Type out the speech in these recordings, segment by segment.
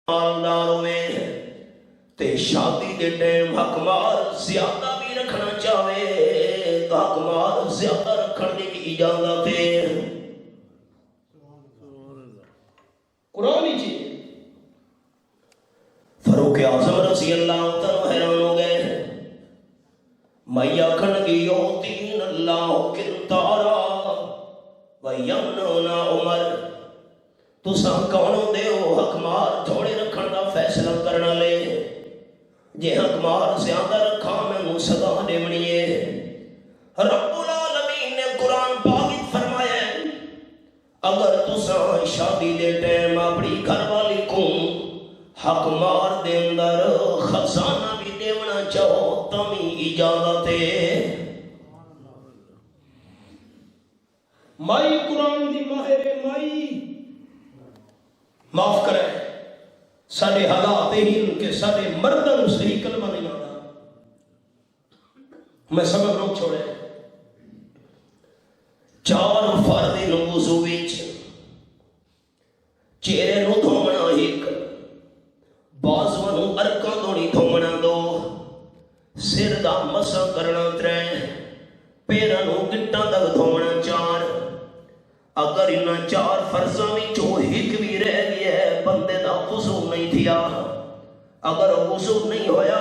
مالدار ہوئے تے شادی دے ٹائم حق مال زیادہ بھی رکھنا چاہے تو حق مال زیادہ رکھنے کی اجازت ہے قرآن جی۔ فاروق اعظم رضی اللہ تعالیٰ حیران ہو گئے، میں آکھن گی یؤتین اللہ کنتارا ویمنعنا عمر، تساں کون دے ہو حق مال تھوڑے رکھن دا فیصلہ کرنا لے، جے حق مال زیادہ رکھا میں سزا دیونی ہے۔ رب العالمین نے قرآن پاک فرمایا اگر تساں شادی دے ٹائم اپنی گھر والی کو حق مال دے اندر خزانہ بھی دیونا چاہو تمی اجازت ہے۔ مائی قرآن دی ماہر مائی معاف کرے سارے حالات ہی ان کے سارے مردن صحیح کلمہ نہیں آتا، میں سبب روک چھوڑے۔ چار فرد وضو وچ چہرے نو دھونا ایک، بازواں نو ارکاں تو نہیں دھونا دو، سر دا مسا کرنا ترے، پیراں نو گٹاں تک دھونا چار۔ اگر انہاں چار فرضاں وچوں ایک بھی رہ گیا ہے بندے دا وضو نہیں تھیا، اگر وضو نہیں ہویا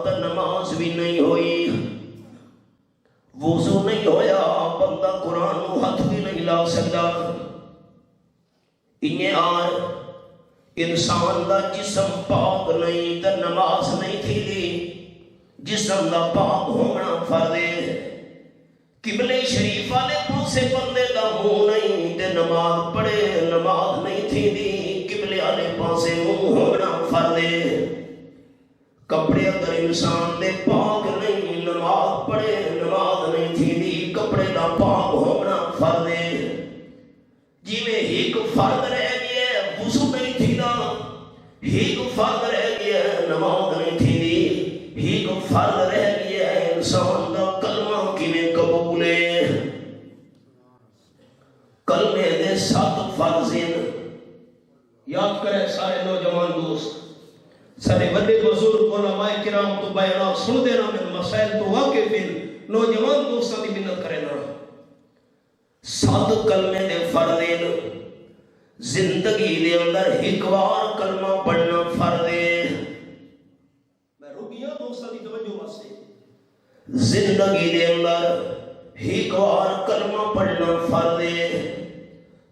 تو نماز بھی نہیں ہوئی، وضو نہیں ہویا بندہ قرآن نو ہاتھ بھی نہیں لا سکتا۔ انہیں آر انسان دا جسم پاک نہیں تو نماز نہیں تھی دی، جسم دا پاک ہونا فرض ہے۔ قبلے شریف والے پاسے بندے دا منہ نہیں تے نماز پڑھے، نماز نہیں تھی دی، قبلے والے پاسے منہ ہونا فرض ہے۔ کپڑے اگر انسان دے پاک نہیں نماز پڑھے، نماز نہیں تھی دی، کپڑے دا پاک ہونا فرض ہے۔ جی میں ایک فرض رہ گیا ہے وضو نہیں تھی دا، ایک فرض رہ گیا ہے نماز نہیں تھی دی، ایک فرض رہ گیا ہے انسان دا کلمہ کیویں قبول ہے۔ کلمے دے 7 فرض ہیں، یاد کرے سارے نوجوان دوست، سارے بڑے بزرگ علماء کرام تو بیانات سن دینا، میں مسائل تو واقف ہیں، نوجوان دوستوں کی منت کرے نا۔ 7 کلمے دے فرض ہیں، زندگی دے اندر ایک بار کلمہ پڑھنا فرض ہے۔ میں رکیا دوستوں کی توجہ واسطے، زندگی دے اندر ایک بار کلمہ پڑھنا فرض ہے۔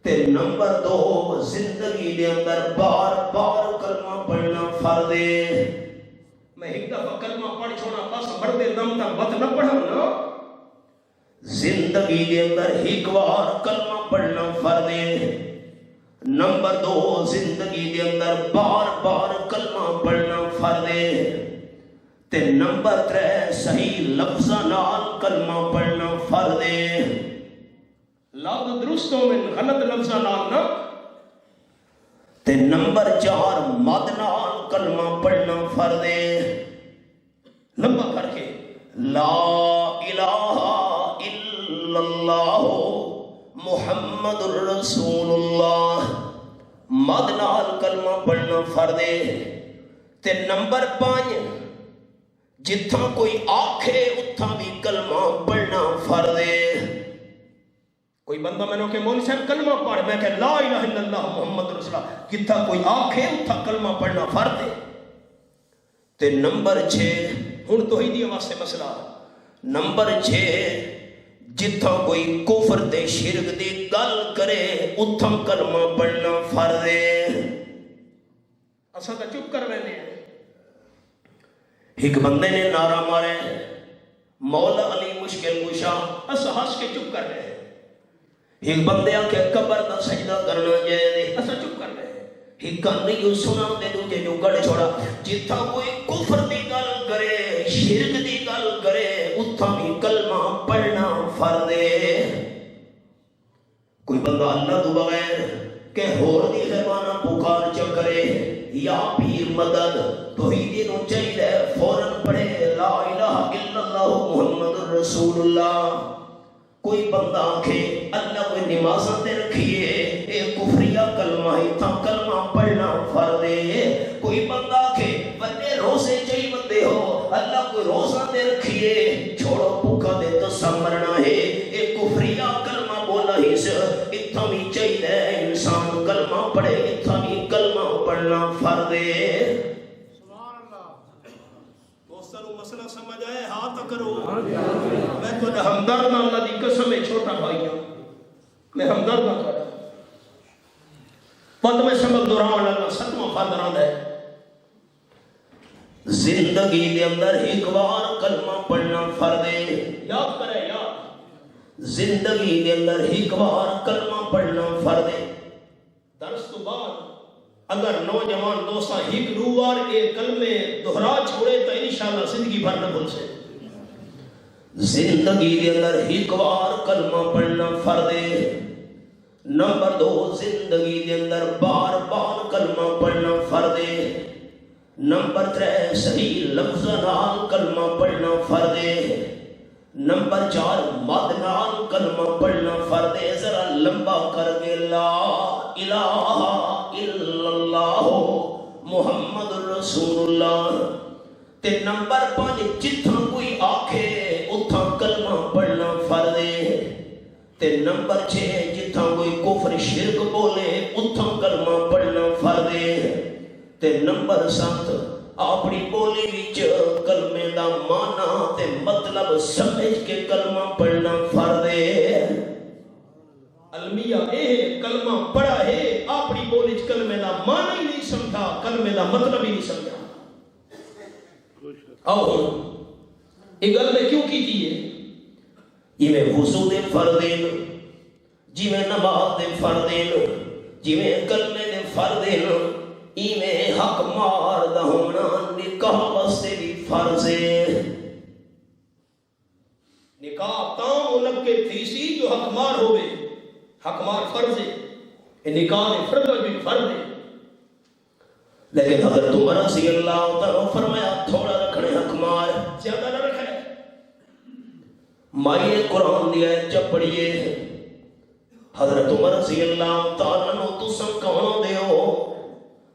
تے نمبر 2 زندگی دے اندر بار بار کلمہ پڑھنا فرض ہے۔ میں ایک دفعہ کلمہ پڑھ چھوڑا بس بڑھتے دم تک بات نہ پڑھا نا۔ زندگی دے اندر ایک بار کلمہ پڑھنا فرض ہے۔ نمبر 2 زندگی دے اندر بار بار کلمہ پڑھنا فرض ہے۔ تے نمبر 3 صحیح لفظاں نال کلمہ پڑھنا فرض ہے۔ لفظ درستوں میں غلط لفظاں نال نہ۔ تے نمبر 4 مد نال کلمہ پڑھنا فرض ہے۔ لمبا کر کے لا الہ الا اللہ محمد الرسول اللہ، مد نال کلمہ پڑھنا فرض ہے۔ تے نمبر 5 جتھاں کوئی آکھے اتھاں بھی کلمہ پڑھنا فرض ہے۔ کوئی بندہ میں نے کہ مولوی صاحب کلمہ پڑھ، میں کہ لا الہ الا اللہ محمد رسول اللہ، جتھا کوئی آکھے اتھا کلمہ پڑھنا فرض ہے۔ تے نمبر 6 ہن توحیدی واسطے مسئلہ، نمبر 6 جتھا کوئی کفر تے شرک دی گل کرے اتھا کلمہ پڑھنا فرض ہے۔ اساں تے چپ کر ویندے ہیں۔ ایک بندے نے نعرہ مارے مولا علی مشکل کشا، اساں ہنس کے چپ کر رہے ہیں۔ ایک بندے آکے قبر دا سجدہ کرنا جائے، اساں چپ کر رہے ہیں۔ ایک نہیں یوں سنا دے دوجے جو گڑ چھوڑا۔ جتھا کوئی کفر دی گل کرے شرک دی گل کرے اتھا بھی کلمہ پڑھنا فرض ہے۔ کوئی بندہ اللہ تو بغیر کہ ہور دی غیبانہ پکار چکرے یا پیر مدد توحیدی نو چاہیے فوراً پڑھے لا الہ الا اللہ محمد رسول اللہ۔ کوئی بندہ آنکھے اللہ کوئی نمازاں تے رکھیے اے کفریہ کلمہ ہی تھا کلمہ پڑھنا فرض ہے۔ کوئی بندہ کہ بندے روزے چاہی بندے ہو اللہ کوئی روزہ دے رکھیے چھوڑو بھوکا دے تو سمرنا ہے ایک کفریہ کلمہ بولا ہی سے اتنا بھی چاہیے انسان کلمہ پڑھے اتنا بھی کلمہ پڑھنا فرض ہے مسئلہ سمجھ آئے ہاتھ کرو میں تو ہمدرد اللہ دی قسم ہے چھوٹا بھائی ہوں میں ہمدرد نہ کرا پت میں سبق دوران لگا ستمہ فادران ہے زندگی دے اندر ایک بار کلمہ پڑھنا فرض ہے یاد کرے یاد زندگی دے اندر ایک بار کلمہ پڑھنا فرض ہے درس تو بعد اگر نوجوان دوستاں ایک دو بار ایک کلمے دہرا چھوڑے تو انشاءاللہ زندگی بھر نہ بھول سے زندگی دے اندر ایک بار کلمہ پڑھنا فرض ہے نمبر 2 زندگی دے اندر بار بار کلمہ پڑھنا فرض ہے نمبر 3 صحیح لفظ نال کلمہ پڑھنا فرض ہے نمبر 4 مد نال کلمہ پڑھنا فرض ہے ذرا لمبا کر کے لا الہ الا اللہ محمد رسول اللہ تے نمبر 5 جتھاں کوئی آکھے اتھاں کلمہ پڑھنا فرض ہے تے نمبر 6 جتھاں کوئی کفر شرک بولے اتھاں کلمہ پڑھنا فرض ہے تے نمبر 7 اپنی بولی وچ کلمے دا معنی تے مطلب سمجھ کے کلمہ پڑھنا فرض ہے المیہ کلمہ پڑھا ہے اپنی بولی وچ کلمے دا معنی ہی نہیں سمجھا کلمے دا مطلب ہی نہیں سمجھا آؤ یہ گل میں کیوں کی تھی یہ میں وضو دے فرض ہیں جی میں نماز دے فرض ہیں جی میں کلمے دے فرض ہیں میں حق مار دا ہونا نکاح واسطے بھی فرض ہے نکاح تاں منعقد تھی سی جو حق مار ہوئے حق مار فرض ہے نکاح نے فرض بھی فرض ہے لیکن حضرت عمر رضی اللہ تعالیٰ فرمایا تھوڑا رکھنے حق مار زیادہ نہ رکھے مائی قرآن دیا چپڑیے حضرت عمر رضی اللہ تعالیٰ نو تو سن کونوں دے ہو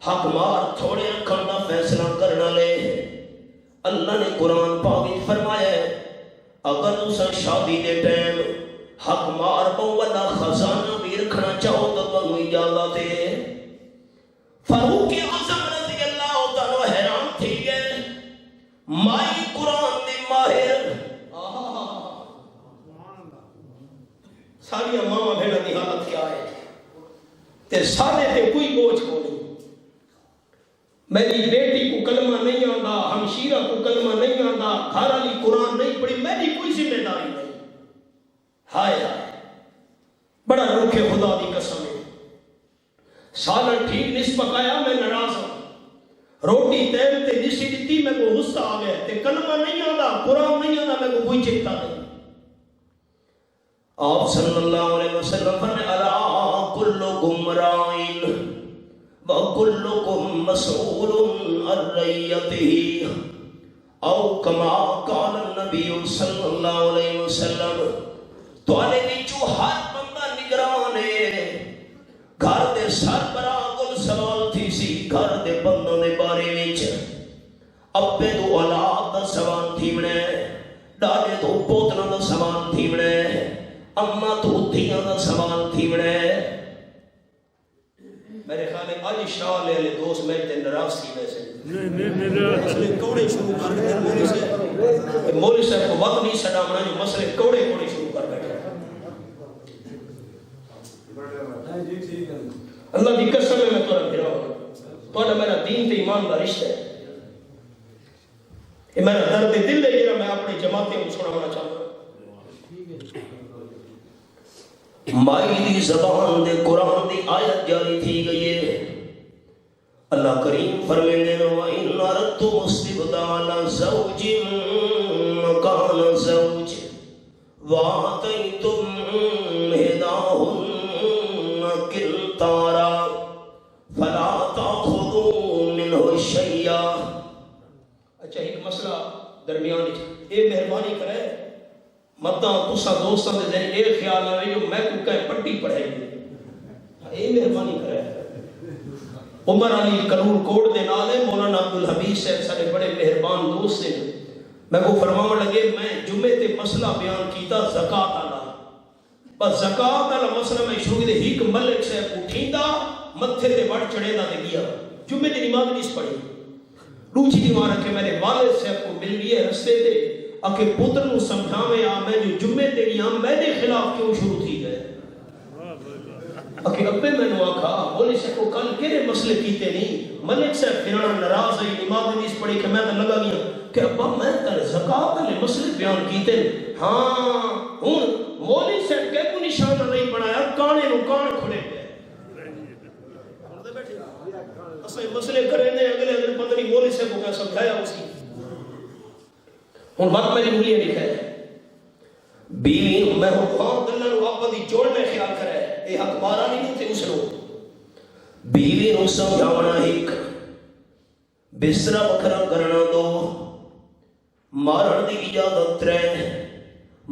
حق مار تھوڑے رکھن دا فیصلہ کرنا لے اللہ نے قرآن پاک فرمایا اگر تسا شادی دے ٹائم حق مار بہت خزانہ بھی رکھنا چاہو تو تمہیں اجازت ہے فاروق اعظم رضی اللہ تعالیٰ حیران تھی گئے مائی قرآن دے ماہر ساری ماما بھیڑا دی حالت کیا ہے تے سارے تے کوئی بوجھ کو نہیں میری بیٹی کو کلمہ نہیں آندا ہمشیرہ کو کلمہ نہیں آندا گھر والی قرآن نہیں پڑھی میری کوئی ذمہ داری نہیں ہائے ہائے بڑا روکے خدا دی قسم ہے سالن ٹھیک نس پکایا میں ناراض ہوں روٹی تیل تے نسی دیتی میں کو غصہ آ گیا تے کلمہ نہیں آندا قرآن نہیں آندا میں کو کوئی چکتا نہیں آپ صلی اللہ علیہ وسلم فرمائے الا کلکم رائن وَكُلُّكُمْ مَسْئُولٌ عَنْ رَعِيَّتِهِ او کما قال النبی صلی اللہ علیہ وسلم توالے وچوں ہر بندہ نگران ہے گھر دے سربراہ کول سوال تھی سی گھر دے بندوں دے بارے وچ ابے تو اولاد دا سوال تھی بنے ڈاڈے تو پوتنا دا سوال تھی بنے اما تو دھیاں دا سوال تھی بنے میرے خیال ہے آج شاہ لے لے دوست میرے تے نراز تھی ویسے مسئلے کوڑے شروع کر گئے مولی صاحب کو وقت نہیں سڑامنا جو مسئلے کوڑے شروع کر بیٹھے اللہ دی قسم ہے میں تورا پھرا ہوں میرا دین تے ایمان دا رشتہ ہے یہ میرا درد دل ہے جرا میں اپنی جماعتیں کو سنانا چاہتا ہوں مائی دی زبان دے قرآن دی آیت جاری تھی گئی ہے اللہ کریم فرمیندے نو وَإِنْ أَرَدْتُمُ اسْتِبْدَالَ زَوْجٍ مَكَانَ زَوْجٍ وَآتَيْتُمْ إِحْدَاهُنَّ قِنْطَارًا فَلَا تَأْخُذُوا مِنْهُ شَيْئًا اچھا ایک مسئلہ درمیان اے مہربانی کرے مداں تسا دوستاں دے ذہن اے خیال نہ رہی جو میں کو کہیں پٹی پڑھے اے مہربانی کرے عمر علی قانون کوڈ دے نال اس دن میں کو فرماون لگے میں جمعے تے مسئلہ بیان کیتا زکات والا بس زکات والا مسئلہ میں شروع دے ایک ملک سے اٹھیندا متھے تے بڑھ چڑھے دا تے گیا جمعے دی نماز نہیں پڑھی دوسری دیوار رکھے میرے والد صاحب کو مل گئی رستے تے اکے پتر نو سمجھاویں آ میں جو جمعے تے نہیں آ میرے خلاف کیوں شروع تھی گئے اکے ابے میں نے آکھا بولی سے کو کل کیرے مسئلے کیتے نہیں ملک صاحب پھرانا ناراض ہے نماز نہیں پڑھی کہ میں تو لگا گیا کہ ابا میں تر زکات والے مسئلے بیان کیتے ہاں ہن مولوی صاحب کے کو نشانہ نہیں بنایا کانے نو کان کھلے گئے اسے مسئلے کرے نے اگلے دن پتہ نہیں مولوی صاحب کو کیا سمجھایا اسی ہن بات میری بولی نہیں ہے بیوی میں ہاں گلاں نو آپ دی جوڑ میں خیال کرے اے حق مارا نہیں تے اس نو بیوی نو سمجھاونا ایک بستر وکھرا کرنا دو مارن دی اجازت رہے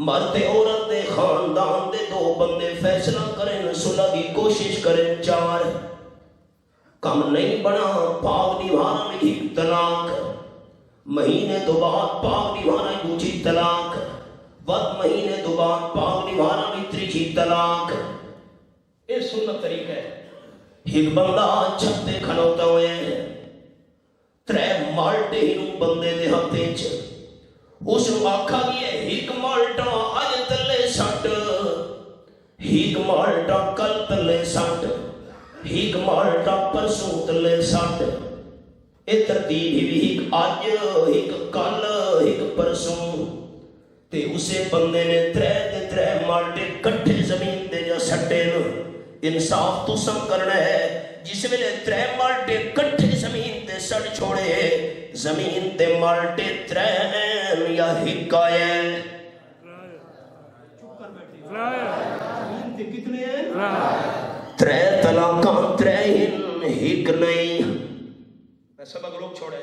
مرد عورت دے خاندان دے دو بندے فیصلہ کریں صلح دی کوشش کریں چار کم نہیں بنا پاک دیوارا میں ایک طلاق مہینے دو بعد پاک دیوارا دوسری طلاق ود مہینے دو بعد پاک دیوارا میں تیسری طلاق اے سنت طریقہ ہے ایک بندہ چھتے کھلوتا ہوئے ترے مالٹے ہی بندے دے ہاتھے چ اس نو آکھا گیا ایک مالٹا اج تلے سٹ ایک مالٹا کل تلے سٹ ایک مالٹا پرسوں تلے سٹ اے ترتیب ہی ایک اج ایک کل ایک پرسوں تے اسے بندے نے ترے مالٹے کٹھے زمین دے جا سٹے نو انصاف تو سم کرنا ہے جس ویلے ترے مالٹے کٹھے زمین تے سڑ چھوڑے زمین تے مالٹے ترے ہیں یا ہک آئے زمین تے کتنے ہیں ترے طلاقاں ترے ہک نہیں میں سبق لوگ چھوڑے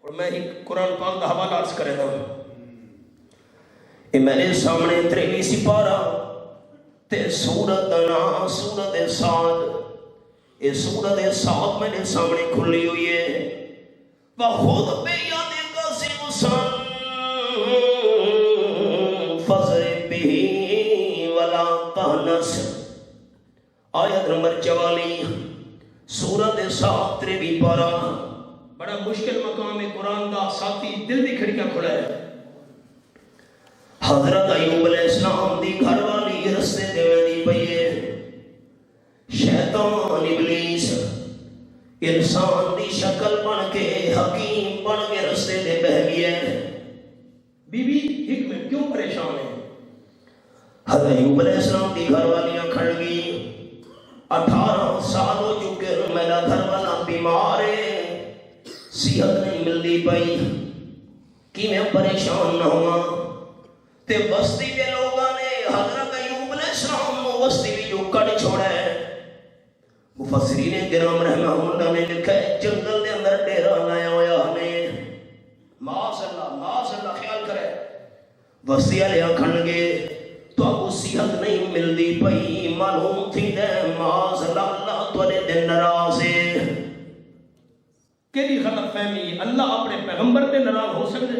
اور میں ہی قرآن پاک دا حوالہ عرض کرے دا یہ میرے سامنے 23 سپارہ تے سورت نا سورت سعد یہ سورت سعد میرے سامنے کھلی ہوئی ہے وَخُذْ بِيَدِكَ ضِغْثًا فَاضْرِب بِهِ وَلَا تَحْنَثْ آیت نمبر 44 سورت سعد 23 پارہ بڑا مشکل مقام ہے قرآن دا ساتھی دل دی کھڑکیاں کھڑا ہے حضرت ایوب علیہ السلام دی گھر والی رستے دے دی پئیے شیطان ابلیس انسان دی شکل بن کے حکیم بن کے رستے دے بہ گیا بی بی حکمت کیوں پریشان ہے حضرت ایوب علیہ السلام دی گھر والیاں کھڑ گئی 18 سال ہو چکے میرا گھر والا بیمار ہے صحت نہیں ملتی پئی کہ میں پریشان نہ ہوا تے بستی کے لوگاں نے حضرت ایوب علیہ السلام کو بستی بھی جو کٹ چھوڑا ہے مفسرین کرام رحمہ اللہ نے لکھا ہے جنگل دے اندر ڈیرا لایا ہوا ہمیں معاذ اللہ خیال کرے بستی والے آکھن گے تو اب صحت نہیں ملتی پئی معلوم تھی دے معاذ اللہ تھوڑے دن ناراض ہے کیڑی غلط فہمی اللہ اپنے پیغمبر تے ناراض ہو سکتے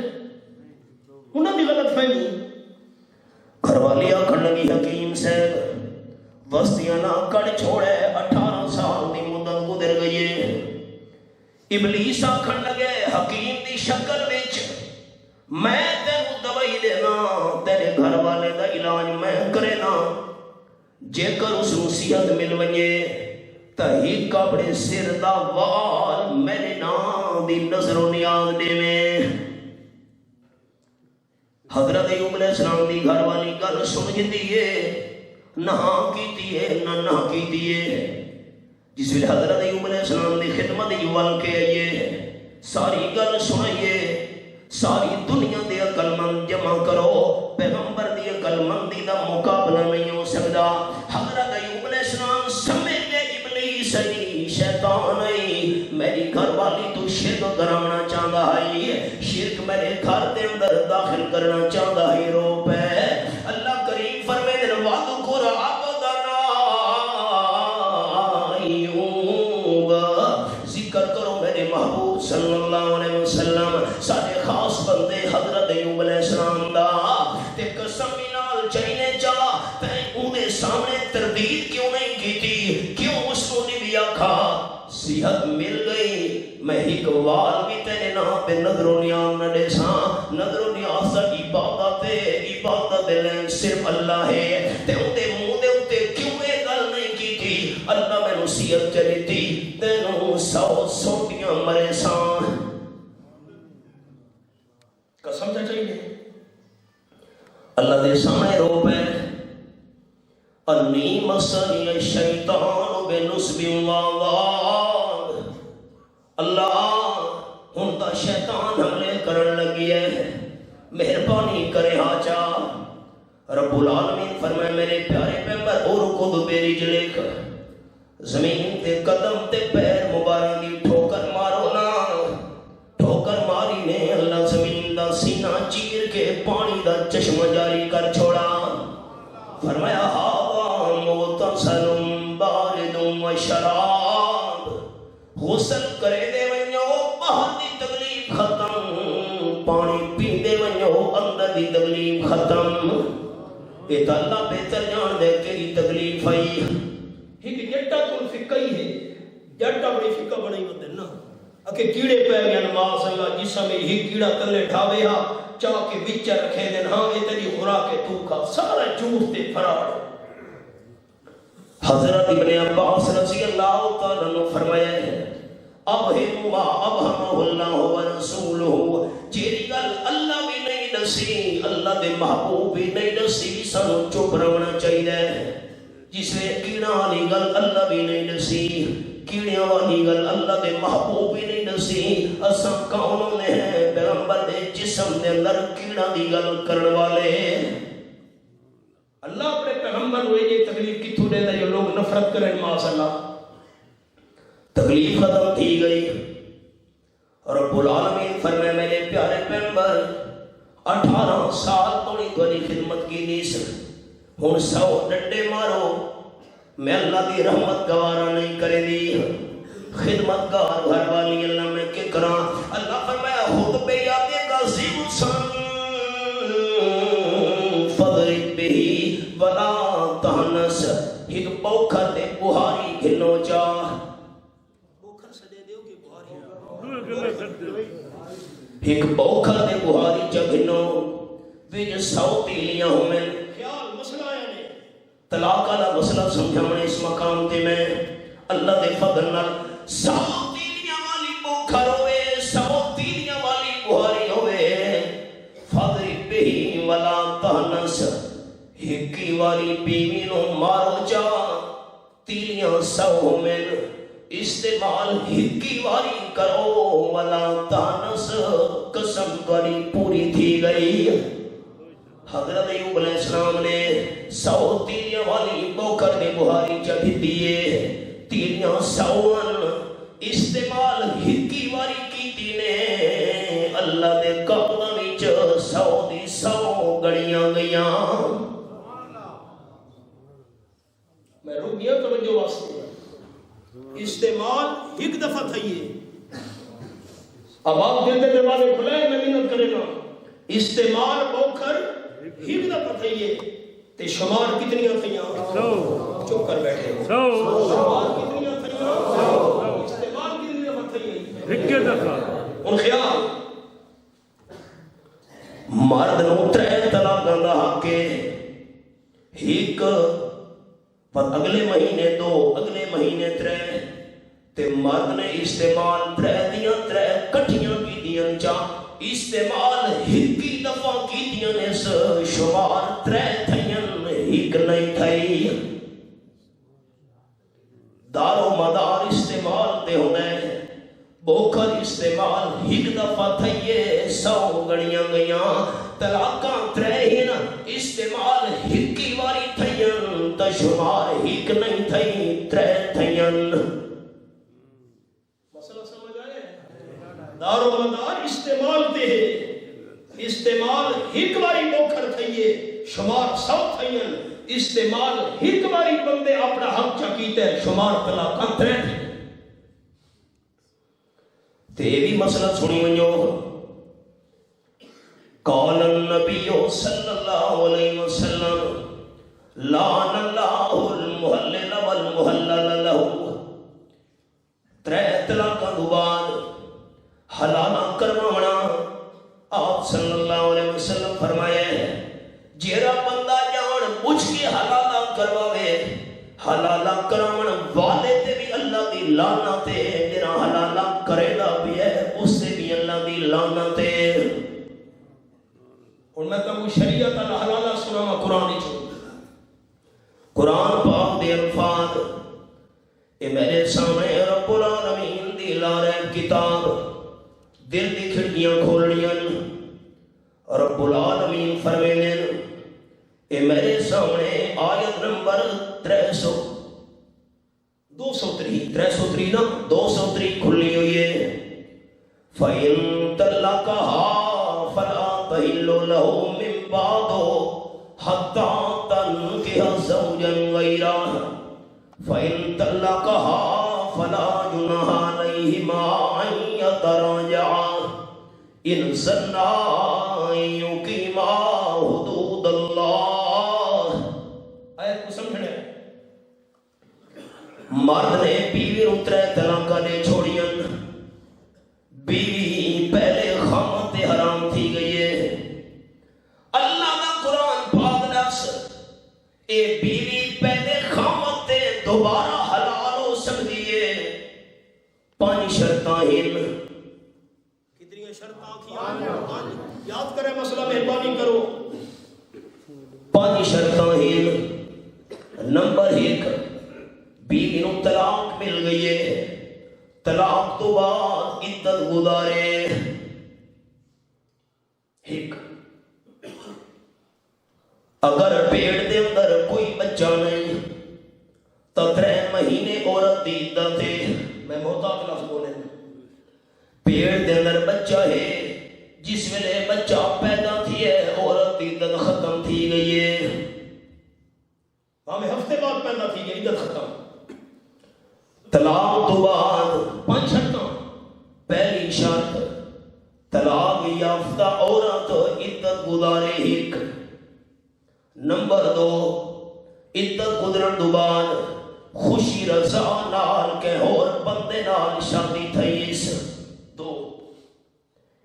انہاں دی غلط فہمی گھر والی آکھن لگی حکیم صاحب بستیاں نہ کڑ چھوڑے 18 سال دی مدت گزر گئی ہے ابلیس آکھن لگے حکیم دی شکل وچ میں تینوں دوائی دینا تیرے گھر والے دا علاج میں کرے نا جے کر اس نو صحت مل ونجے تحیق اپنے سر دا وال میرے نام دی نظر و نیاز دے میں حضرت ایوب علیہ السلام دی گھر والی گل سن جدی ہے نہ کیتی ہے نہ کیتی ہے جس ویلے حضرت ایوب علیہ السلام دی خدمت ول کے آئیے ساری گل سنائیے ساری دنیا دے عقل مند جمع کرو پیغمبر دی عقل مندی دا مقابلہ نہیں ہو سکتا حضرت ایوب علیہ السلام سمجھ گئے ابلیس ہے شیطان ہے میری گھر والی تو شرک کرانا چاہتا ہے شرک میرے گھر دے اندر داخل کرنا چاہتا ہے رو پہ اللہ کریم فرمائے دن وَاذْكُرْ عَبْدَنَا ایوب ذکر کرو میرے محبوب صلی اللہ علیہ وسلم سارے خاص بندے حضرت ایوب علیہ السلام دا تے قسم نال چینے چا تے اودے سامنے تردید کیوں نہیں کیتی کیوں اس کو نہیں بھی آکھا صحت مل گئی میں ایک وال بھی تیرے نا پہ نظر و نیاز نہ دے ساں نظر و نیاز دا عبادت لین صرف اللہ ہے تے اودے منہ دے اتے کیوں اے گل نہیں کیتی اللہ میں نصیحت چلی تھی تینوں 100 سوٹیاں مرے ساں قسم سے چاہیے اللہ دے سامنے رو پہ انی مسنی الشیطان بنصب وعذاب اللہ ہن تا شیطان حملے کرن لگی ہے مہربانی کرے آجا رب العالمین فرمائے میرے پیارے پیغمبر اور خود میری جلک زمین تے قدم تے پیر مبارک دی ٹھوکر مارو نا ٹھوکر ماری نے اللہ زمین دا سینہ چیر کے پانی دا چشمہ جاری کر چھوڑا فرمایا ہوا مغتسل بارد و شراب غسل کرے دے ونجو باہر دی تکلیف ختم پانی پی دے ونجو اندر دی تکلیف ختم اے تا اللہ بہتر جان دے کیری تکلیف آئی ایک جٹا تو فقہ ہی ہے جٹا بڑی فقہ بڑی ہوتے نا اکے کیڑے پہ گیا نماز اللہ جسا میں ہی کیڑا تلے ٹھاوے ہاں چاہ کے بچہ رکھے دن ہاں یہ تیری خوراک تو کھا سارا جھوٹ تے فرار حضرت ابن عباس رضی اللہ تعالیٰ نے فرمایا ہے ابہم ما ابہمہ اللہ و رسولہ جیری گل اللہ بھی نہیں دسی اللہ دے محبوب بھی نہیں دسی سانو چپ رہنا چاہیے جس نے کیڑا والی گل اللہ بھی نہیں دسی کیڑیاں والی گل اللہ دے محبوب بھی نہیں دسی اساں کون نے ہیں پیغمبر دے جسم دے اندر کیڑا دی گل کرن والے اللہ اپنے پیغمبر ہوئے یہ تکلیف کتھوں دے دا جو لوگ نفرت کریں معاذ اللہ تکلیف ختم تھی گئی رب العالمین فرمائے میرے پیارے پیغمبر 18 سال تو نہیں کوئی خدمت کی نیس ہن 100 ڈنڈے مارو میں اللہ دی رحمت گوارا نہیں کرے دی خدمت گار گھر والی اللہ میں کیا کراں اللہ فرمایا خود پہ یادے کا زیب سن فضرب بھی ولا تہنس ایک بوکھر دے بہاری گھنو جا بوکھر سدے دیو کہ بہاری ایک بوکھر دے بہاری جا گھنو ویج 100 تیلیاں ہوں میں خیال مسئلہ آیا نے طلاق والا مسئلہ سمجھانے اس مقام تے میں اللہ دے فضل نال 100 تیلیاں والی بوکھر ہوئے 100 تیلیاں والی بہاری ہوئے فضرب بھی ولا تہنس ہکی والی بیوی نو مارو جا تیلیاں 100 میں استعمال ہکی والی کرو ولا تہنس قسم والی پوری تھی گئی حضرت ایوب علیہ السلام نے 100 تیلیاں والی بوکر نے بہاری چڑھ دیے تیلیاں 100 استعمال ہکی والی کیتی نے اللہ دے قبضہ وچ 100 دی 100 گڑیاں گیاں میں رک گیا توجہ واسطے استعمال ایک دفعہ تھئیے اب آپ دل دے دروازے کھلائے میں محنت کرے گا استعمال بوکر ایک دفعہ تھئیے تے شمار کتنیاں تھئیاں چپ کر بیٹھے شمار کتنیاں تھئیاں استعمال کتنی دفعہ تھئیے ایک دفعہ ان خیال مرد نو 3 طلاقاں دا حق ہے ایک پر اگلے مہینے 2 اگلے مہینے 3 تے مرد نے استعمال 3 دیاں 3 کٹھیاں کی دیاں چا استعمال ہکی دفعہ کی دیاں نے شمار 3 تھیاں ایک نہیں تھئی دار و مدار استعمال تے ہونے بوکر استعمال ایک دفعہ تھئیے 100 گڑیاں گیاں طلاقاں 3 استعمال ہکی واری تھیاں تا شمار ایک نہیں تھئی 3 تھیاں مسئلہ سمجھ آئے دار و مدار استعمال تے ہے استعمال ایک باری بوکھر تھئیے شمار 100 تھئیاں استعمال ایک باری بندے اپنا حق چکیتے ہیں شمار طلاقاں 3 تھئیاں تے بھی مسئلہ سنی ونجو قال النبی صلی اللہ علیہ وسلم لعن اللہ المحلل والمحلل لہ. ترے طلاقاں تو بعد حلالہ کروانا آپ صلی اللہ علیہ وسلم فرمایا ہے جیڑا بندہ جان بوجھ کے حلالہ کرواوے حلالہ کراون والے تے بھی اللہ دی لعنت ہے، جڑا حلالہ کرے گا بھی ہے اس سے بھی اللہ دی لعنت ہے. اور میں تمہیں شریعت حلالہ سناواں قرآن وچ. قرآن پاک دے الفاظ اے میرے سامنے رب العالمین دی لارب کتاب دل دی کھڑکیاں کھولنیاں. رب العالمین فرمینے اے میرے سامنے آیت نمبر 203 کھلی ہوئی ہے. فَإِن طَلَّقَهَا فَلَا تَحِلُّ لَهُ مِن بَعْدُ حَتَّى تَنكِحَ زَوْجًا غَيْرَهُ فَإِن طَلَّقَهَا فَلَا جُنَاحَ عَلَيْهِمَا أَن يَتَرَاجَعَا إِن ظَنَّا أَن يُقِيمَا حُدُودَ اللَّهِ. آیت کو سمجھنا ہے. مرد نے بیوی نوں ترے طلاقاں دے چھوڑیاں. بیوی پہلے خامد تے حرام تھی گئی ہے. اللہ دا قرآن پاک لفظ اے بیوی پہلے خامد تے دوبارہ حلال ہو سکتی ہے 5 شرطاں ہیں. کتنی شرطاں آکھیاں یاد کرے مسئلہ مہربانی کرو. 5 شرطاں ہیں. نمبر 1 بیوی نوں طلاق مل گئی ہے طلاق تو بعد عدت گزارے. 1 اگر پیٹ دے اندر کوئی بچہ نہیں تو 3 مہینے عورت دی عدت ہے. میں محتاط لفظ بولے پیٹ دے اندر بچہ ہے جس ویلے بچہ پیدا تھی ہے عورت دی عدت ختم تھی گئی ہے. ہمیں ہفتے بعد پیدا تھی گئی عدت ختم. طلاق تو بعد 5 شرطاں. پہلی شرط طلاق یافتہ عورت عدت گزارے 1. نمبر 2 عدت گزرن تو بعد خوشی رضا نال کے اور بندے نال شادی تھی اس. 2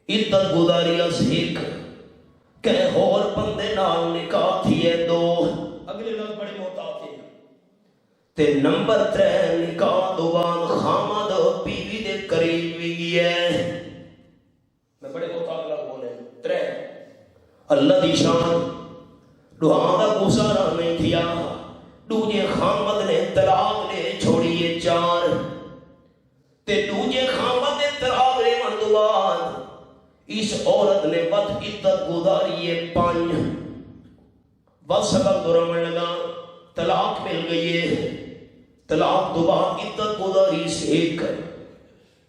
عدت گزاری اس 1 کہ اور بندے نال نکاح تھی ہے 2. اگلے لفظ بڑے محتاط ہیں. تے نمبر 3 نکاح تو بعد خامد بیوی دے قریب بھی گیا ہے. میں بڑے محتاط لفظ بولے 3 اللہ دی شان دعا دا گزارا نہیں تھیا. دوجے خامد نے طلاق لے چھوڑیے 4 تے دوجے خامد نے طلاق لے من تو بعد اس عورت نے ود عدت گزاری 5. بس سبب دوران لگا طلاق مل گئی ہے. طلاق تو بعد عدت گزاری 1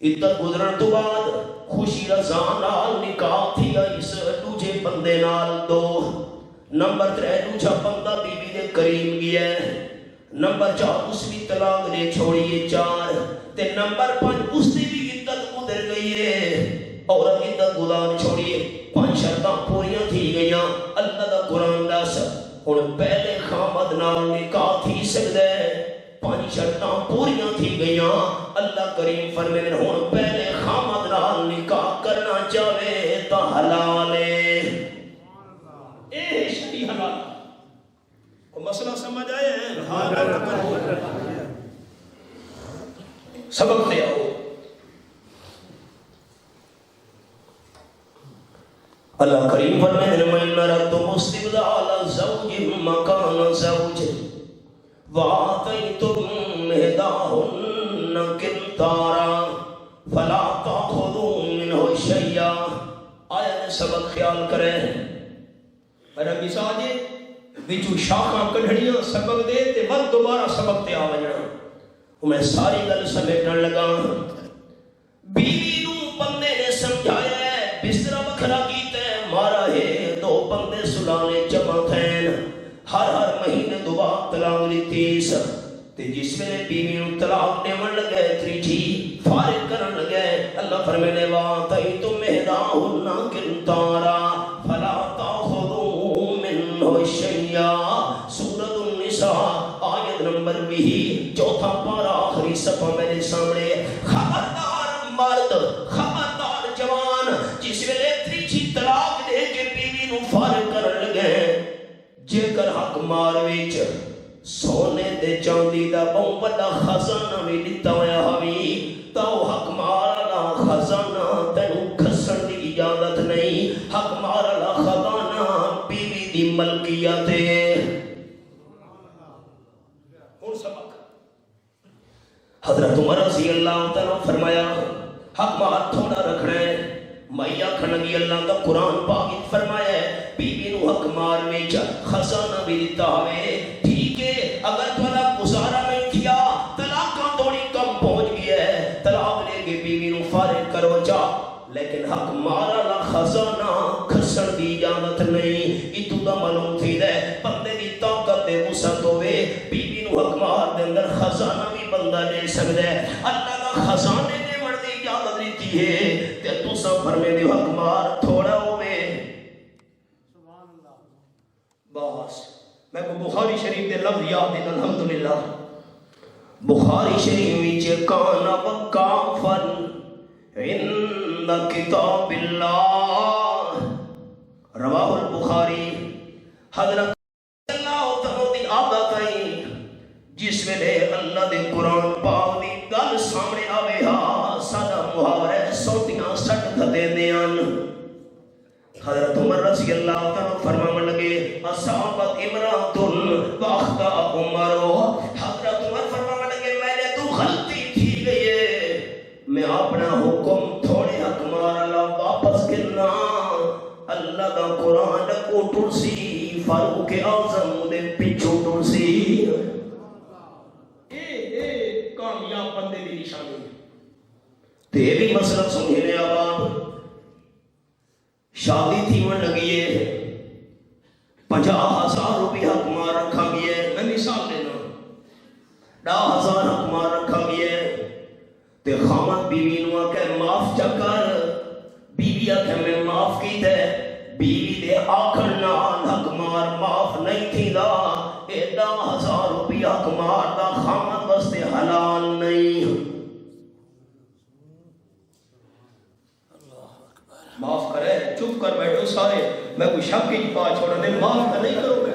عدت گزرن تو بعد خوشی رضا نال نکاح تھی اس دوجے بندے نال 2. نمبر 3 دوجا بندہ بیوی دے قریب گیا ہے. نمبر 4 اس بھی طلاق لے چھوڑیے 4 تے نمبر 5 اس دی بھی عدت گزر گئی ہے عورت عدت گزار چھوڑیے. 5 شرطاں پوریاں تھی گئیاں. اللہ دا قرآن دس ہن پہلے خامد نال نکاح تھی سکدا ہے. 5 شرطاں پوریاں تھی گئیاں. اللہ کریم فرمائے ہن پہلے خامد نال نکاح کرنا چاہے تو حلال ہے. اے شری حلال. کو مسئلہ سمجھ آئے ہیں؟ ہاں سبق دے آؤ. اللہ کریم فرمائے من اردتم استبدال زوج مکان زوج وآتیتم احداہن قنطارا فلا تأخذوا منہ شیئا. آیا نے سبق خیال کرے میرا مثال ہے بچو شاخاں کڑھڑیاں سبق دے تے ود دوبارہ سبق تے آوجنا. میں ساری گل سمیٹن لگا. بیوی نو بندے نے سمجھایا ہے بستر بکھرا کیتا ہے مارا ہے 2 بندے سلانے جمع تھین ہر مہینے 2 بار طلاق لیتی تے جس میں بیوی نو طلاق دیون لگے تریجی فارغ کرن لگے اللہ فرمانے واتیتم احداہن قنطارا فلا دا بہت بڑا خزانہ بھی دیتا ہویا ہوئی تو حق مارا خزانہ تینوں کھسن دی اجازت نہیں حق مارا خزانہ بیوی دی ملکیت ہے اور سبق حضرت عمر رضی اللہ تعالیٰ فرمایا حق مار تھوڑا رکھنا ہے میں آکھن لگی اللہ کا قرآن پاک فرمایا ہے بیوی نو حق مار میں خزانہ بھی دیتا ہوئے ٹھیک ہے اگر تھوڑا گزارا نہیں کیا طلاقاں تھوڑی کم پہنچ گیا ہے طلاق لے کے بیوی نو فارغ کرو جا لیکن حق مارا لا خزانہ کھسن دی اجازت نہیں اتو دا معلوم تھی دے بندے دی طاقت دے وسعت ہوئے بیوی نو حق مار دے اندر خزانہ بھی بندہ لے سکتا ہے اللہ کا خزانے دے مرد اجازت دیتی ہے تے تو سب فرمے دی حق مار تھوڑا ہوئے بس میں کو بخاری شریف دے لفظ یاد ہیں الحمدللہ بخاری شریف وچ کان وقافن عند کتاب اللہ رواہ البخاری حضرت اللہ تعالی دی عادت ہے جس ویلے اللہ دے قرآن پاک دی گل سامنے آوے ہا ساڈا محاورہ سوٹیاں سٹ دے دیان حضرت عمر رضی اللہ تعالیٰ فرمان لگے اصابت امرات واخطا عمر حضرت عمر فرمان لگے میں نے تو غلطی تھی گئی ہے میں اپنا حکم تھوڑے حق مار اللہ واپس کرنا اللہ کا قرآن کو ٹرسی فاروق اعظم دے پیچھو ٹرسی کامیاب بندے دی نشانی تے بھی مسئلہ سمجھنے آباب شادی تھی من لگی ہے 50,000 روپی حق مار رکھا گیا ہے میں مثال لینا 10,000 حق مار رکھا گیا ہے تے خامد بیوی نو آکے معاف چکر بیوی آکے میں معاف کی تے بیوی دے آکھر نال حق مار معاف نہیں تھی دا 10,000 روپی حق مار دا خامد واسطے حلال نہیں معاف کرے چپ کر بیٹھو سارے میں کوئی شک کی پا چھوڑنے معاف تو نہیں کرو گے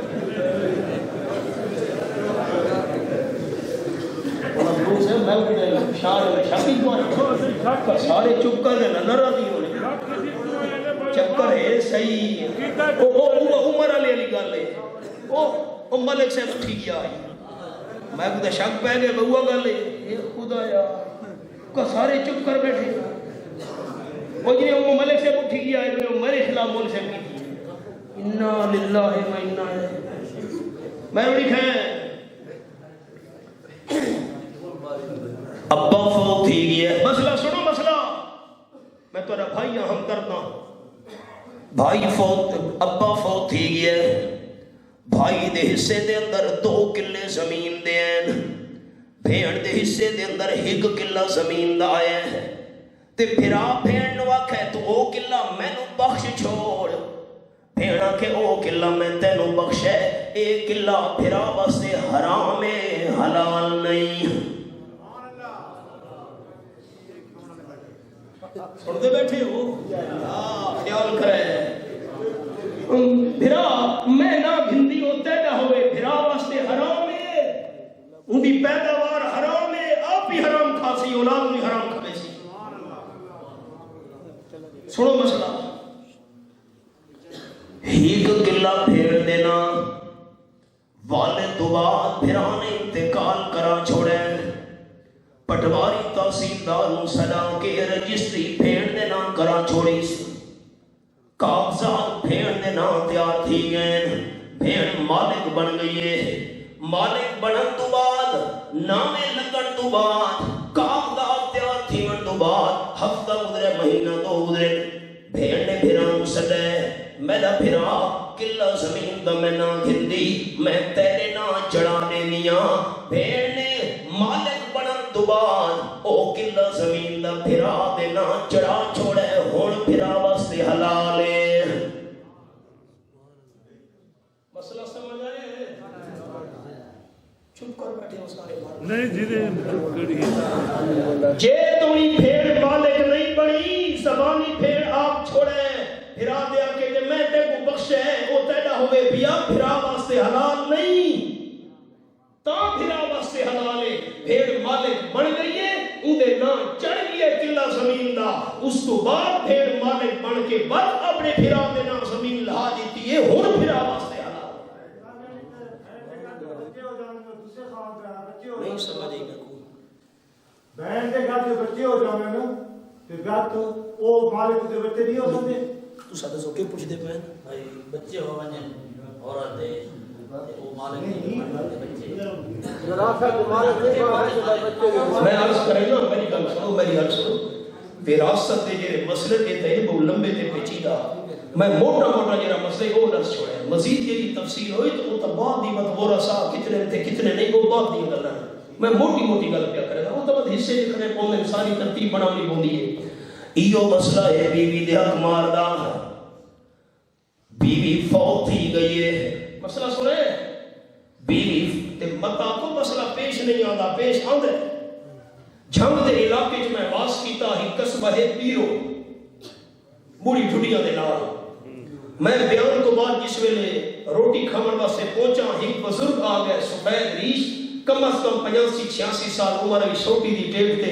سارے چپ کر دینا ناراضی ہونے چکر ہے صحیح عمر علی گل ہے وہ ملک سے اٹھی گیا میں کو شک پہ گیا بہوا گل ہے خدا یار سارے چپ کر بیٹھے وہ جنہیں وہ ملک سے اٹھی گیا ہے وہ میرے خلاف ملک سے کی انا للہ و انا میں نے لکھا ہے ابا فوت تھی گیا ہے مسئلہ سنو مسئلہ میں تھوڑا بھائی ہم کرتا بھائی فوت ابا فوت تھی گیا ہے بھائی دے حصے دے اندر 2 کلے زمین دے ہیں بھیڑ دے حصے دے اندر 1 کلہ زمین دا آیا ہے تے پھرا بھیڑ نو آکھے تو او کلہ میں نو بخش چھوڑ بھیڑا کہ او کلہ میں تینو بخش ہے ایک کلہ پھرا واسطے حرام ہے حلال نہیں سن دے بیٹھے ہو خیال کرے بھرا میں نہ بھندی ہوتے نہ ہوئے بھرا واسطے حرام ہے ان دی پیداوار حرام ہے آپ بھی حرام کھاسی اولاد بھی حرام کھاسی سنو مسئلہ ایک کلہ پھیر دینا والد تو بعد بھرانے انتقال کرا چھوڑے پٹواری تحصیلدار صدا کے رجسٹری پھیر دینا کرا چھوڑی کاغذات پھیر دینا تیار تھی گئے بھیڑ مالک بن گئی ہے مالک بنن تو بعد نامے لگن تو بعد کاغذات تیار تھی من تو بعد ہفتہ گزرے مہینہ تو گزرے بھیڑ نے بھیران سڑے میرا بھیرا کلہ زمین دا میں نہ گھندی میں تیرے نہ چڑھا دینیا بھیڑ نے مالک بنن تو بعد او کلہ زمین دا بھیرا دے نہ چڑھا چھوڑے ہون بھیرا واسطے حلال ہے مسئلہ سمجھ آئے چپ کر بیٹھے ہو سارے نہیں جیدے چپ کریے جے تمہیں بھیڑ مالک نہیں بنی زبانی بھیڑ آپ چھوڑے بھرا دیا کہ میں تے کو بخشے وہ تیڑا ہوئے بیا بھرا واسطے حلال نہیں تا پھرا واسطے حلال ہے بھیڑ مالک بن گئی ہے اندے نا چڑھ گئی ہے کلا زمین دا اس تو بعد بھیڑ مالک بن کے بعد اپنے پھرا دے نا زمین لہا دیتی ہے ہن پھرا واسطے حلال نہیں سمجھے گا کوئی بہن دے گھر دے بچے ہو جانے نا تے گھر تو او مالک دے بچے نہیں ہو جاندے تو سادہ سو کے پوچھ دے پہن بھائی بچے ہو ونجن عورت دے وہ مالک دے بچے ذرا سا مالک نہیں ہے بچے میں عرض کرے نا میری گل سنو میری عرض سنو وراثت دے جڑے مسئلے تے تے بہت لمبے تے پیچیدہ میں موٹا موٹا جڑا مسئلہ وہ درس چھوڑا ہے مزید جڑی تفصیل ہوئی تو وہ تو بعد دی مت ورثہ کتنے تے کتنے نہیں وہ بعد دی گلاں میں موٹی موٹی گل پیا کرے وہ تو حصے لکھنے پوندے ساری ترتیب بناونی ہوندی ہے ایو مسئلہ ہے بیوی دے حق ماردا بیوی فوت تھی گئی ہے مسئلہ سنے بیوی تے متا کو مسئلہ پیش نہیں آندا پیش آندا ہے جھنگ دے علاقے وچ میں واس کیتا ہی قصبہ ہے پیرو بوڑھی ٹھڈیاں دے نال میں بیان تو بعد جس ویلے روٹی کھاون واسطے پہنچا ایک بزرگ آ گئے سفید ریش کم از کم 85-86 سال عمر بھی چھوٹی دی ٹیپ تے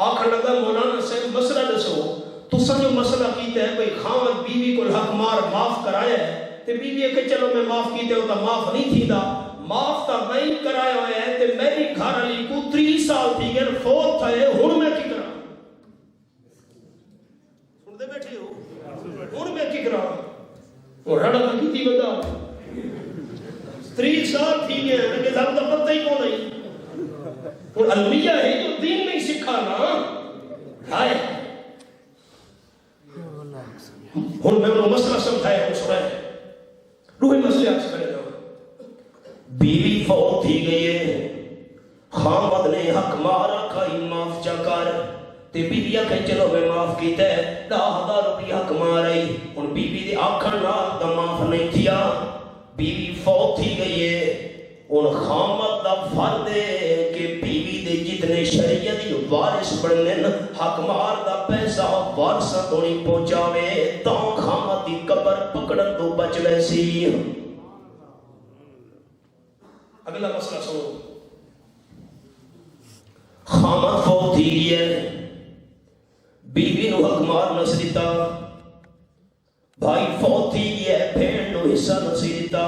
آخر لگا مولانا صاحب مسئلہ دسو تساں جو مسئلہ کیتا ہے بھئی خاوند بیوی کو حق مار معاف کرایا ہے تے بیوی کہ چلو میں معاف کیتے ہو تا معاف نہیں تھیدا معاف تا میں کرایا ہوا ہے تے میری گھر والی کو 30 سال تھی گئے فوت تھا ہے ہن میں کی کراں سن دے بیٹھے ہو ہن میں کی کراں اور رڑا تو کیتی بندہ 30 سال تھی گئے ان کے ساتھ تو پتہ ہی کون نہیں اور المیہ ہے جو دین نہیں سکھا نا ہائے ہن میں انہوں مسئلہ سمجھایا ہوں سنائے روحی مسئلہ عرض کرے گا بیوی فوت تھی گئی ہے خامد نے حق مارا کھائی معاف چا کر تے بیوی کہ چلو میں معاف کیتا ہے 10,000 روپیہ حق مار آئی ان بیوی دے آکھن نال دا معاف نہیں تھیا بیوی فوت تھی گئی ہے ان خامد دا فرد ہے کہ بیوی دے جتنے شریعت دی وارث بننے حق مار دا پیسہ وارثاں تو نہیں پہنچاوے تاں خامد دی قبر پکڑن تو بچ ویسی اگلا مسئلہ سنو خامد فوت تھی گئی ہے بیوی نو حق مار نہ دیتا بھائی فوت تھی گیا ہے بھیڑ نو حصہ نہ دیتا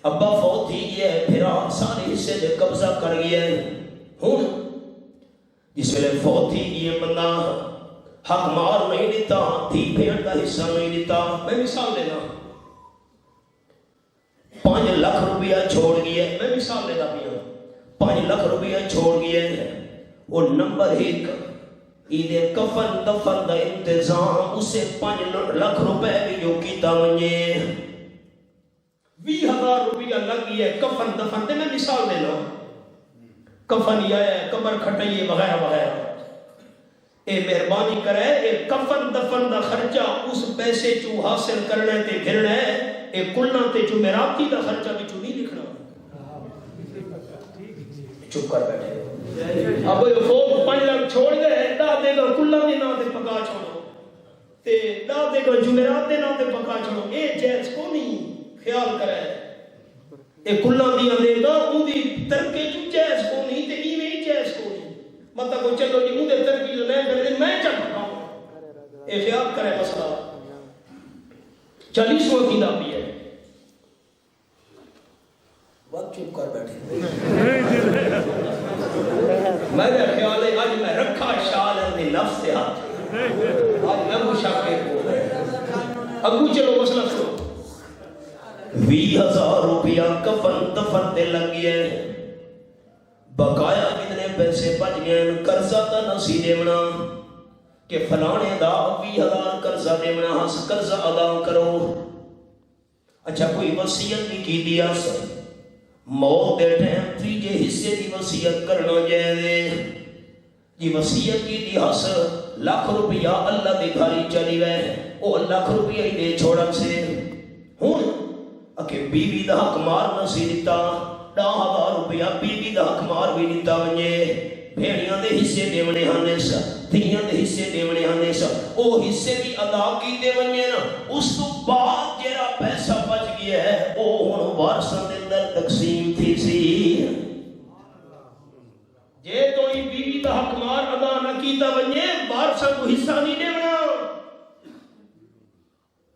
ابا فوت تھی گیا ہے پھر سارے حصے دے قبضہ کر گیا ہے ہن جس ویلے فوت تھی گیا بندہ حق مار نہیں دیتا تھی بھیڑ دا حصہ نہیں دیتا میں مثال دینا 5 لاکھ روپیہ چھوڑ گیا ہے میں مثال دینا پیا 5 لاکھ روپیہ چھوڑ گیا ہے وہ نمبر 1 ایدے کفن دفن دا انتظام اسے 5 لاکھ روپے بھی جو کیتا ونجے 20,000 روپیہ لگ گئی ہے کفن دفن دے میں مثال دینا کفن یا ہے قبر کھٹائیے وغیرہ وغیرہ اے مہربانی کرے اے کفن دفن دا خرچہ اس پیسے چو حاصل کرنے تے گھرنا ہے اے کلنا تے جمعراتی دا خرچہ بھی چو نہیں لکھنا چپ کر بیٹھے اب یہ فوق 5 لاکھ چھوڑ گئے دا دے گا کلنا دے نا تے پکا چھوڑو تے دا دے گا جمعرات دے نا تے پکا چھوڑو اے جیز کو نہیں خیال کرے اے کلنا دیا دے گا ان دی ترکے جو جیز کو نہیں تے ایویں جیز کو نہیں مطلب کو چلو جی ان دے ترکی جو نہیں کرے میں چل پکاؤں اے خیال کرے مسئلہ 40واں کی نامی ہے وقت چپ کر بیٹھے میرے خیال ہے آج میں رکھا شال اپنے نفس سے ہاتھ آج میں وہ شاکر کو ابو چلو مسئلہ سنو 20,000 روپیہ کفن دفن تے لگ گیا ہے بقایا کتنے پیسے بچ گئے قرضہ تا نسی دیونا کہ فلانے دا 20,000 قرضہ دیونا ہاں قرضہ ادا کرو اچھا کوئی وصیت بھی کی دیا سر موت دے ٹائم تیجے حصے دی وصیت کرنا جائے دے جی وصیت کی دی ہس لاکھ روپیہ اللہ دے گھاری چلی وے او لاکھ روپیہ ہی دے چھوڑن سے ہون اکے بیوی دا حق مار نہ سی دیتا 10,000 روپیہ بیوی دا حق مار بھی دیتا ونجے بھیڑیاں دے حصے دیونے ہانے سا دھیاں دے حصے دیونے ہانے سا او حصے بھی ادا کی دے ونجے نا اس تو بعد جیرا پیسہ بچ گیا ہے او ہن وارثاں دے اندر تقسیم تھی سی جے تو ہی بیوی دا حق مار ادا نہ کیتا ونجے وارثاں کو حصہ نہیں دینا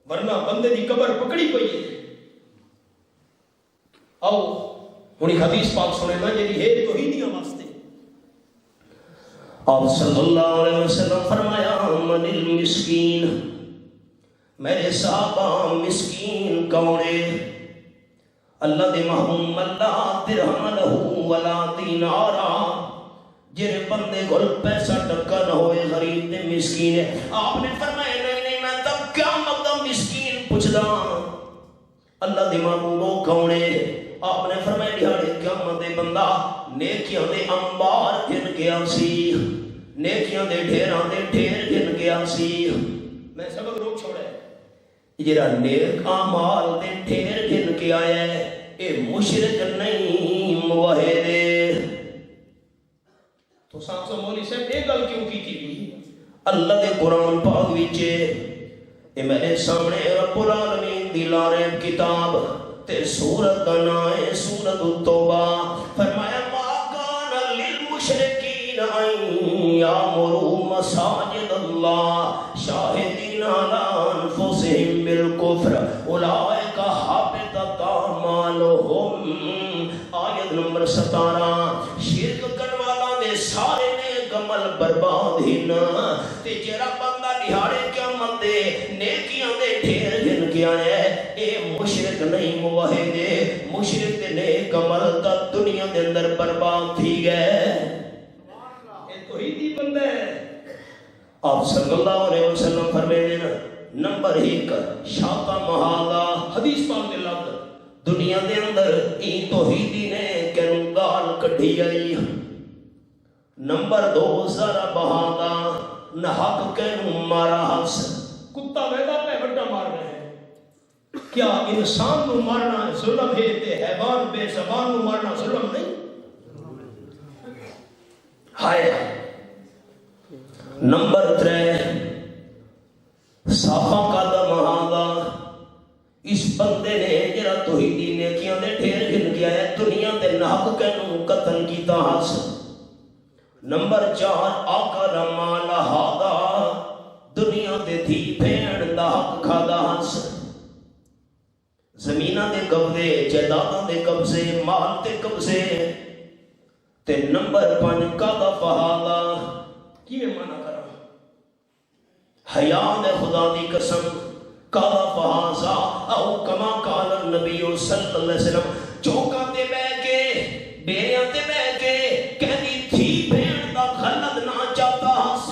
ورنہ بندے دی قبر پکڑی پئی ہے آؤ ہونی حدیث پاک سنے نا جی ہے توحیدیاں واسطے آپ صلی اللہ علیہ وسلم فرمایا من المسکین میرے صحابہ مسکین کونے اللہ دے محبوب اللہ درہم لہو ولا دینارا جن بندے گل پیسہ ٹکا نہ ہوئے غریب دے مسکین ہے آپ نے فرمایا نہیں میں تب کیا مقدم مسکین پوچھدا اللہ دے محبوب کونے آپ نے فرمایا دیہاڑے قیامت دے بندہ نیکیاں دے انبار گن گیا سی نیکیاں دے ڈھیراں دے ڈھیر گن گیا سی میں سبق روک چھوڑا ہے جڑا نیک اعمال دے ڈھیر گن کے آیا ہے اے مشرک نہیں موحد ہے تو صاحب سے مولی صاحب ایک گل کیوں کی تھی اللہ دے قرآن پاک وچ اے میرے سامنے رب العالمین دی لاریب کتاب تے سورت کا نام ہے سورت التوبہ فرمایا ما کان للمشرکین ان یامروا مساجد اللہ شاہدین علی انفسہم بالکفر اولئک حبطت اعمالہم آیت نمبر 17 شرک کرنے والا دے سارے نیک عمل برباد ہی نہ تے جڑا بندہ دہاڑے قیامت دے نیکیاں دے ڈھیر گن کے آیا ہے اے مشرک نہیں موحد ہے مشرک دے نیک عمل تا دنیا دے اندر برباد تھی گئے اے توحیدی بندہ ہے آپ صلی اللہ علیہ وسلم فرمائے نا نمبر 1 شاطا محالا حدیث پاک دے لفظ دنیا دے اندر ای توحیدی نے کینوں گال کڈھی آئی نمبر 2 ذرا بہادا نہ حق کینوں مارا حس کتا ویدا پہ بڑا مار رہے ہیں کیا انسان نو مارنا ظلم ہے تے حیوان بے زبان نو مارنا ظلم نہیں ہائے نمبر 3 صافا کا دا مہادا اس بندے نے جرا توحیدی نیکیاں دے ڈھیر گن گیا ہے دنیا دے ناحق کینوں قتل کیتا حس نمبر 4 آقا رمال ہادا دنیا دے تھی بھیڑ دا حق کھادا حس زمینہ دے قبضے جائیداداں دے قبضے مال دے قبضے تے نمبر 5 کا دا فہادا کی معنی کرا حیا دے خدا دی قسم کا دا فہازا او کما قال النبی صلی اللہ علیہ وسلم چوکاں تے بہ کے بیریاں تے بہ کے کہنی تھی بھیڑ دا غلط نہ چاہتا حس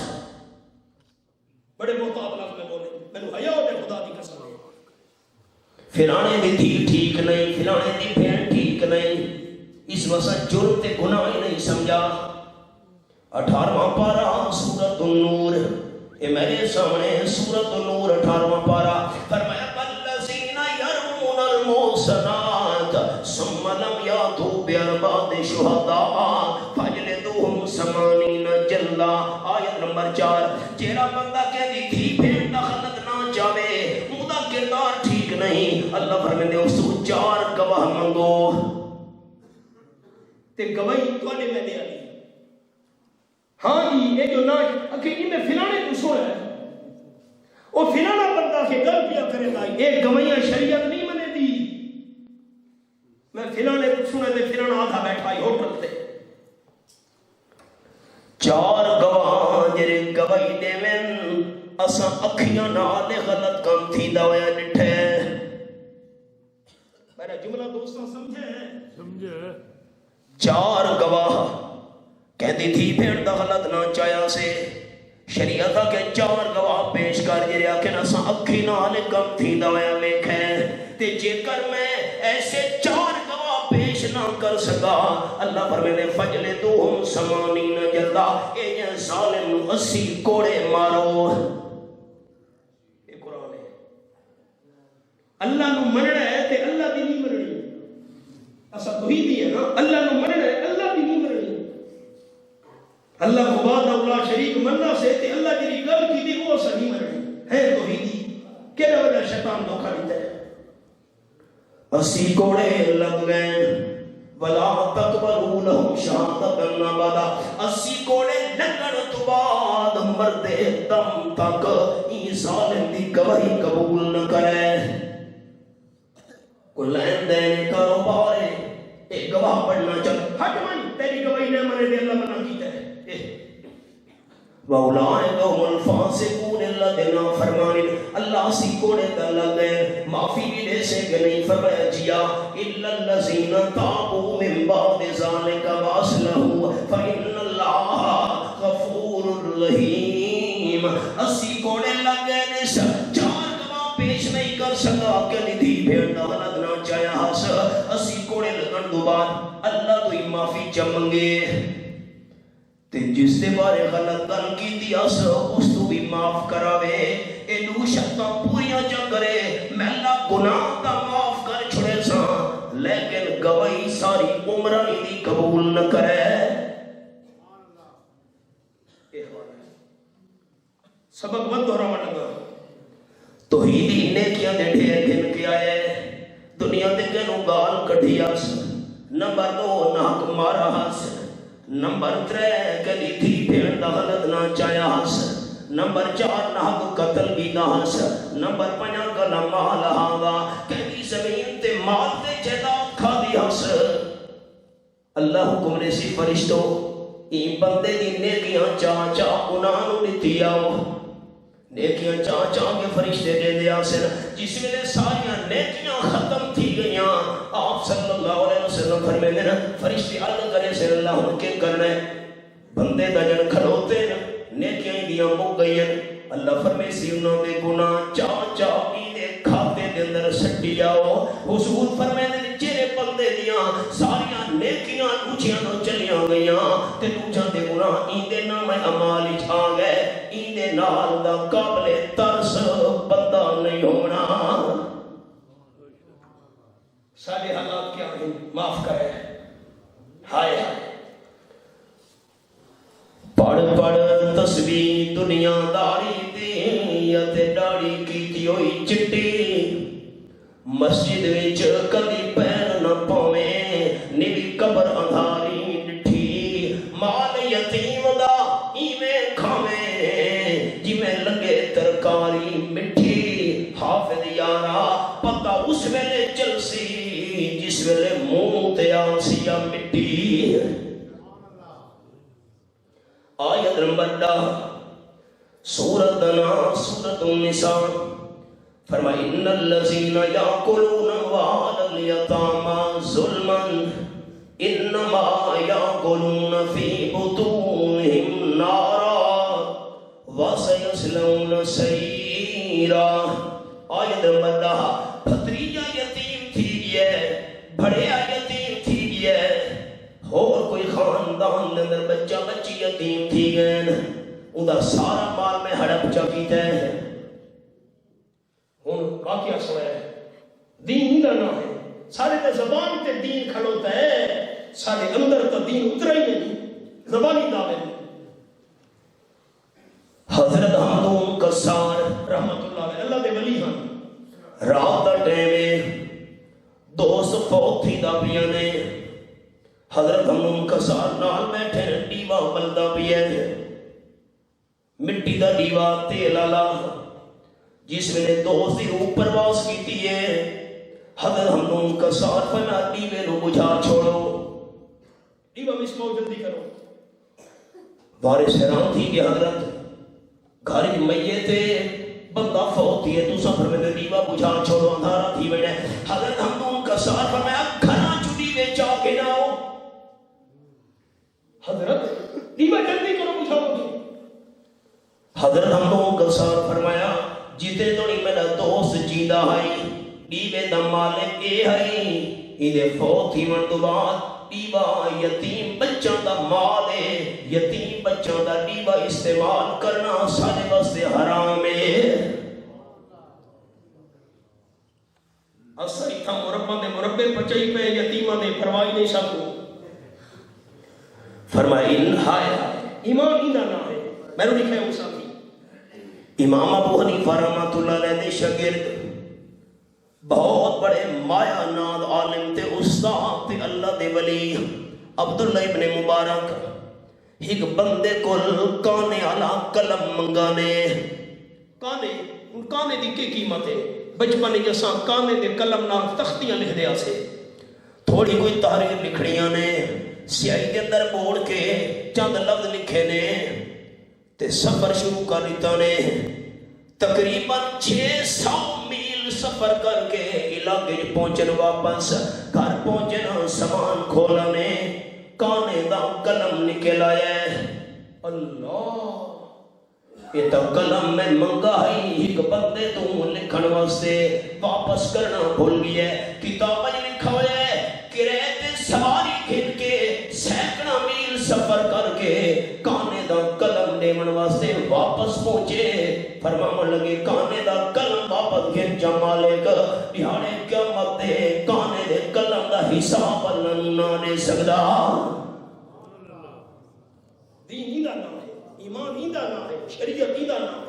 بڑے محتاط لفظ میں بولے میں حیا دے خدا دی قسم ہے فلانے دی دھی ٹھیک نہیں فلانے دی بھیڑ ٹھیک نہیں اس وقت جرم تے گناہ ہی نہیں سمجھا 18واں پارہ سورۃ النور اے میرے سامنے سورۃ النور 18واں پارہ فرمایا والذین یرمون المحصنات ثم لم یاتوا باربعۃ شہداء فاجلدوہم 80 جلدہ آیت نمبر 4 جیڑا بندہ کہندی تھی بھیڑ دا غلط نہ چاہے اوندا کردار ٹھیک نہیں اللہ فرماندے اس تو 4 گواہ منگو تے گواہی تواڈے میں دے آئی ہاں جی یہ جو نہ کہ میں فلانے کو سونا ہے وہ فلانا بندہ کے گل پیا کرے گا ایک گوائیاں شریعت نہیں منے دی میں فلانے کو سونا تے فلانا آدھا بیٹھا ہی ہوٹل تے 4 گواہ جڑے گواہی دیویں اساں اکھیاں نال غلط کم تھیندا ہویا ڈٹھے میرا جملہ دوستاں سمجھے 4 گواہ کہتی تھی بھیڑ دا غلط نہ چاہیا سے شریعت کے 4 گواہ پیش کر جے آکھن اساں اکھی نال کم تھیندا ہویا ویکھیں تے جے کر میں ایسے 4 گواہ پیش نہ کر سکا اللہ فرمانے فجلدوہم 80 جلدہ اے ظالم نو 80 کوڑے مارو یہ قرآن ہے اللہ نو مننا ہے تے اللہ دی نہیں مننی اسا توحیدی ہے نا اللہ نو مننا ہے اللہ دی نہیں مننی اللہ کو بعد اللہ شریک مننا سے تے اللہ جی گل کی دی وہ صحیح مننی ہے توحیدی کیڑا وجہ شیطان دھوکا دیتا ہے اسی کوڑے لگ گئے ولا تقبلوا لهم شهادة ابدا اسی کوڑے لگن تو بعد مردے دم تک ای ظالم دی گواہی قبول نہ کرے کو لین دین کاروبار ہے ایک گواہ پڑھنا چل ہٹ من تیری گواہی نے منے دے اللہ منع کیتا ہے وَأُولَٰئِكَ هُمُ الْفَاسِقُونَ الَّذِينَ فَرْمَانِ اللہ سی کوڑے دا لگے معافی بھی دے سے کہ نہیں فرمایا جیا إِلَّا الَّذِينَ تَابُوا مِن بَعْدِ ذَلِكَ وَأَصْلَحُوا فَإِنَّ اللَّهَ غَفُورٌ رَحِيمٌ اسی کوڑے لگے نے چار گواہ پیش نہیں کر سکا کہ ندھی بھیڑ دا لگنا چاہیا ہس اسی کوڑے لگن دو بعد اللہ تو ہی معافی چمنگے تے جس دے بارے غلط گل کیتی اس تو بھی معاف کراوے اے دو شرطاں پوریاں چا کرے میں اللہ گناہ دا معاف کر چھڑے سا لیکن گواہی ساری عمرہ دی قبول نہ کرے سبق مت دہراوا لگا توحیدی نیکیاں دے ڈھیر گن کے آئے دنیا دے کنوں گال کٹھی آس نمبر 2 ناک مارا ہس نمبر 3 کلی تھی بھیڑ دا غلط نہ چاہیا ہس نمبر 4 ناک قتل بھی نہ ہس نمبر 5 کلا مال ہاگا کلی زمین تے مال تے جائیداد کھا دی ہس اللہ حکم نے سی فرشتو این بندے دی نیکیاں چاہ چاہ انہاں نو دتی آؤ نیکیاں چاہ چاہ کے فرشتے دے دیا سن جس میں نے ساریاں نیکیاں ختم تھی گئیاں آپ صلی اللہ علیہ وسلم فرمے دینا فرشتے عرض کرے سے اللہ ان کے کرنے بندے دجن کھڑوتے نیکیاں دیا مک گئیاں اللہ فرمے سی انہوں نے گناہ چاہ چاہ دے کھاتے دے اندر سٹی آؤ حضور فرمے دینا چیرے بندے دیا ساریاں نیکیاں دوچیاں نو چلیاں گئیاں تے دوچاں دے گناہ دے نام عمالی چھا گئے دے نال دا قابل ترس بندہ نہیں ہونا سارے حالات کیا ہیں معاف کرے ہائے ہائے پڑھ پڑھ تسبیح دنیا داری دیت ڈاڑی کیتی ہوئی چٹی مسجد وچ کدی پیر نہ پاویں نیوی قبر اندھاری ڈٹھی مال یتیم دا ایویں کھاویں جی میں لگے ترکاری مٹھی حافظ یارا پتہ اس ویلے چلسی جس ویلے منہ تے آنسیا مٹی آیت نمبر 10 سورۃ سورۃ النساء فرمایا ان الذین یاکلون اموال الیتامی ظلما انما یاکلون فی بطونہم نارا وسیصلون سعیرا آیت نمبر 10 بھتریجا یتیم تھی گیا بڑیا یتیم تھی گیا اور کوئی خاندان دے اندر بچہ بچی یتیم تھی گئے ان دا سارا مال میں ہڑپ چا کیتا ہے ہن واقعہ سنا ہے دین دا نہ ہے سارے تے زبان تے دین کھڑوتا ہے سارے اندر تو دین اترا ہی نہیں زبانی دعوے حضرت حمدون قصار رحمت اللہ علیہ اللہ دے ولی ہن رات دا ٹائم دوست فوت تھی دا پیاں نے حضرت حمدون قصار نال بیٹھے ڈیوا بلدا پیا مٹی دا ڈیوا تیل والا جس میں نے دوست دی روح پرواز کیتی ہے حضرت حمدون قصار فرمایا ڈیوے نو بجھا چھوڑو ڈیوا مسمو جلدی کرو وارث حیران تھی کہ حضرت گھر میت بندہ فوت ہے تو سفر میں ڈیوا بجھا چھوڑو اندھارا تھی بیٹھے حضرت حمدون قصار فرمایا گھراں چڑی وچ جا کے ناؤ حضرت ڈیوا جلدی کرو بجھاؤ گے حضرت حمدون قصار فرمایا جیتے تو نہیں میرا دوست جیندہ ہے ڈیوے دا مالک اے ہے ایدے فوت ہی من تو بعد ڈیوا یتیم بچوں دا مال ہے یتیم بچوں دا ڈیوا استعمال کرنا سارے واسطے حرام ہے اسا ایتھا مربع دے مربع پچائی پہ یتیماں دے پرواہی نہیں سکو فرمایا ان ہائے ایمان ہی نہ ہے میں نے لکھا ہے وہ ساتھی امام ابو حنیفہ رحمۃ اللہ علیہ دے شاگرد بہت بڑے مایا ناد عالم تے استاد تے اللہ دے ولی عبداللہ ابن مبارک ایک بندے کول کانے والا قلم منگانے کانے دی کی قیمت ہے بچپن جساں کانے دے قلم نال تختیاں لکھ دیا سے تھوڑی کوئی تحریر لکھڑیاں نے سیاہی دے اندر بوڑ کے چند لفظ لکھے نے تے سفر شروع کر دیتا نے تقریباً 600 میل سفر کر کے علاقے پہنچن واپس گھر پہنچن سامان کھولا نے کانے دا قلم نکل آیا ہے اللہ یہ تو قلم میں منگا ہی ایک بندے تو لکھن واسطے واپس کرنا بھول گیا ہے کتاب میں لکھا ہوا ہے کہ رہتے سواری گھن کے سینکڑا میل سفر کر کے کانے دا قلم دیمن واسطے واپس پہنچے فرماون لگے کانے دا قلم واپس گھن جا مالک دیہاڑے قیامت دے کانے دے قلم دا حساب اللہ نہ دے سکدا دین ہی دا نام ہے ایمان ہی دا نام ہے شریعت ہی دا نام ہے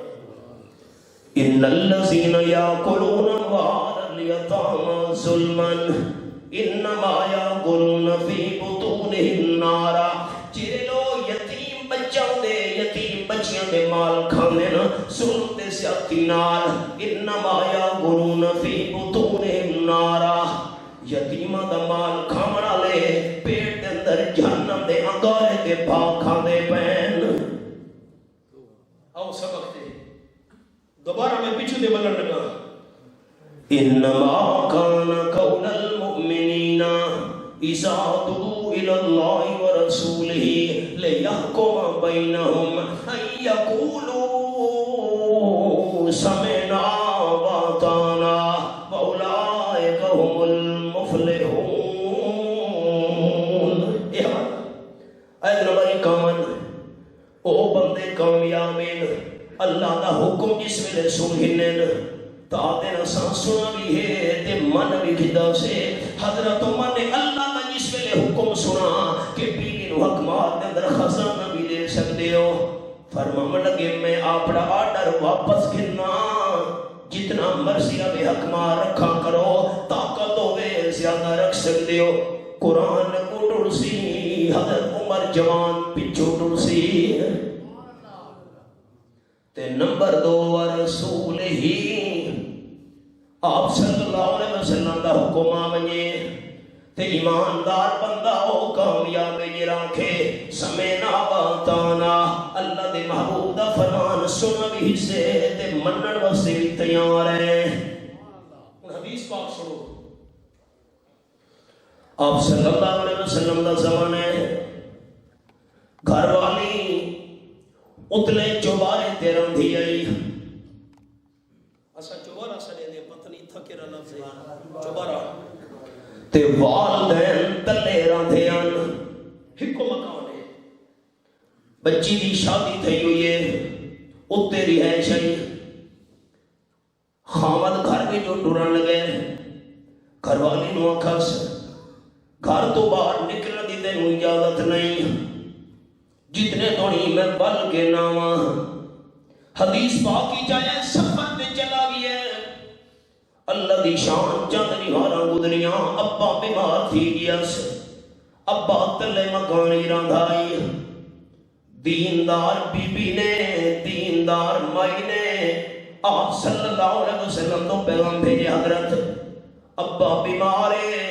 ان الذين ياكلون اموال اليتامى ظلما انما ياكلون في بطونهم نارا جڑے لوگ یتیم بچوں دے یتیم بچیاں دے مال کھاندے نا ظلم تے زیادتی نال انما ياكلون في بطونهم نارا یتیماں دا مال کھاون والے پیٹ دے اندر جہنم دے انگارے تے بھاگ کھاندے پین آؤ سبق دے دوبارہ میں پیچھے دے بلن لگا انما كان قول المؤمنين اذا دعوا الى الله ورسوله ليحكم بينهم ان يقولوا سمعنا واطعنا واولئك هم المفلحون نمبر 51 او بندے کامیاب اللہ دا حکم جس ویلے سننے تا دینا سنا بھی ہے تے من بھی کھدا سے حضرت عمر نے اللہ دا جس ویلے حکم سنا کہ بیوی نو حکمات دے اندر خزانہ بھی دے سکتے ہو فرمان لگے میں اپنا آرڈر واپس گھنا جتنا مرضی ابھی حکمات رکھا کرو طاقت ہوئے زیادہ رکھ سکتے ہو قرآن کو ٹرسی حضرت عمر جوان پچھو ٹرسی تے نمبر 2 ورسول ہی آپ صلی اللہ علیہ وسلم دا حکم آمنے تے ایماندار بندہ ہو کامیاب راکھے سمینا باتانا اللہ دے محبوب دا فرمان سن بھی سے تے منن واسطے بھی تیار ہے حدیث پاک سنو آپ صلی اللہ علیہ وسلم دا زمانہ ہے گھر والی اتلے چوبارے تے رندھی آئی اسا چوبارہ سنے دے پتنی تھکے رہا لفظ چوبارہ تے والدین تلے رندھے آن ہکو مکان ہے بچی دی شادی تھی ہوئی ہے اتے رہائش آئی خامد گھر میں جو ڈرن لگے گھر والی نو آکھس گھر تو باہر نکلنے دی تینوں اجازت نہیں جتنے تھوڑی میں بل کے ناواں حدیث پاک کی جائے سفر میں چلا گیا اللہ دی شان چند نہاراں گزریاں ابا بیمار تھی گیا ابا تلے مکانی راندھائی دیندار بی بی نے دیندار مائی نے آپ صلی اللہ علیہ وسلم تو پیغام بھیجے حضرت ابا بیمار ہے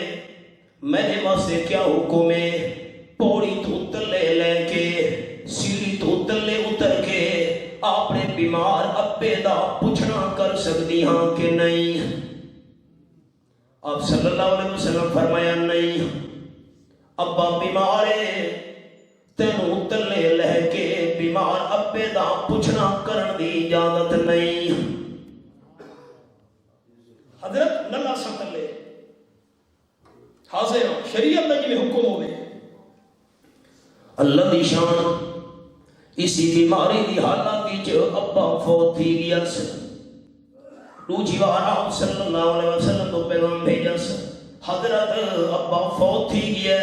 میرے واسطے کیا حکم ہے پوڑی تو تلے لے کے سیڑھی تو تلے اتر کے آپ نے بیمار ابے دا پوچھنا کر سکتی ہاں کہ نہیں آپ صلی اللہ علیہ وسلم فرمایا نہیں ابا بیمار ہے تینوں تلے لے کے بیمار ابے دا پوچھنا کرن دی اجازت نہیں حضرت نلا سنتلے حاضر شریعت میں جنہیں حکم ہوئے اللہ دی شان اسی بیماری دی حالات کی جو ابا فوت تھی گیا دوجی بار آپ صلی اللہ علیہ وسلم تو پیغام بھیجا حضرت ابا فوت تھی گیا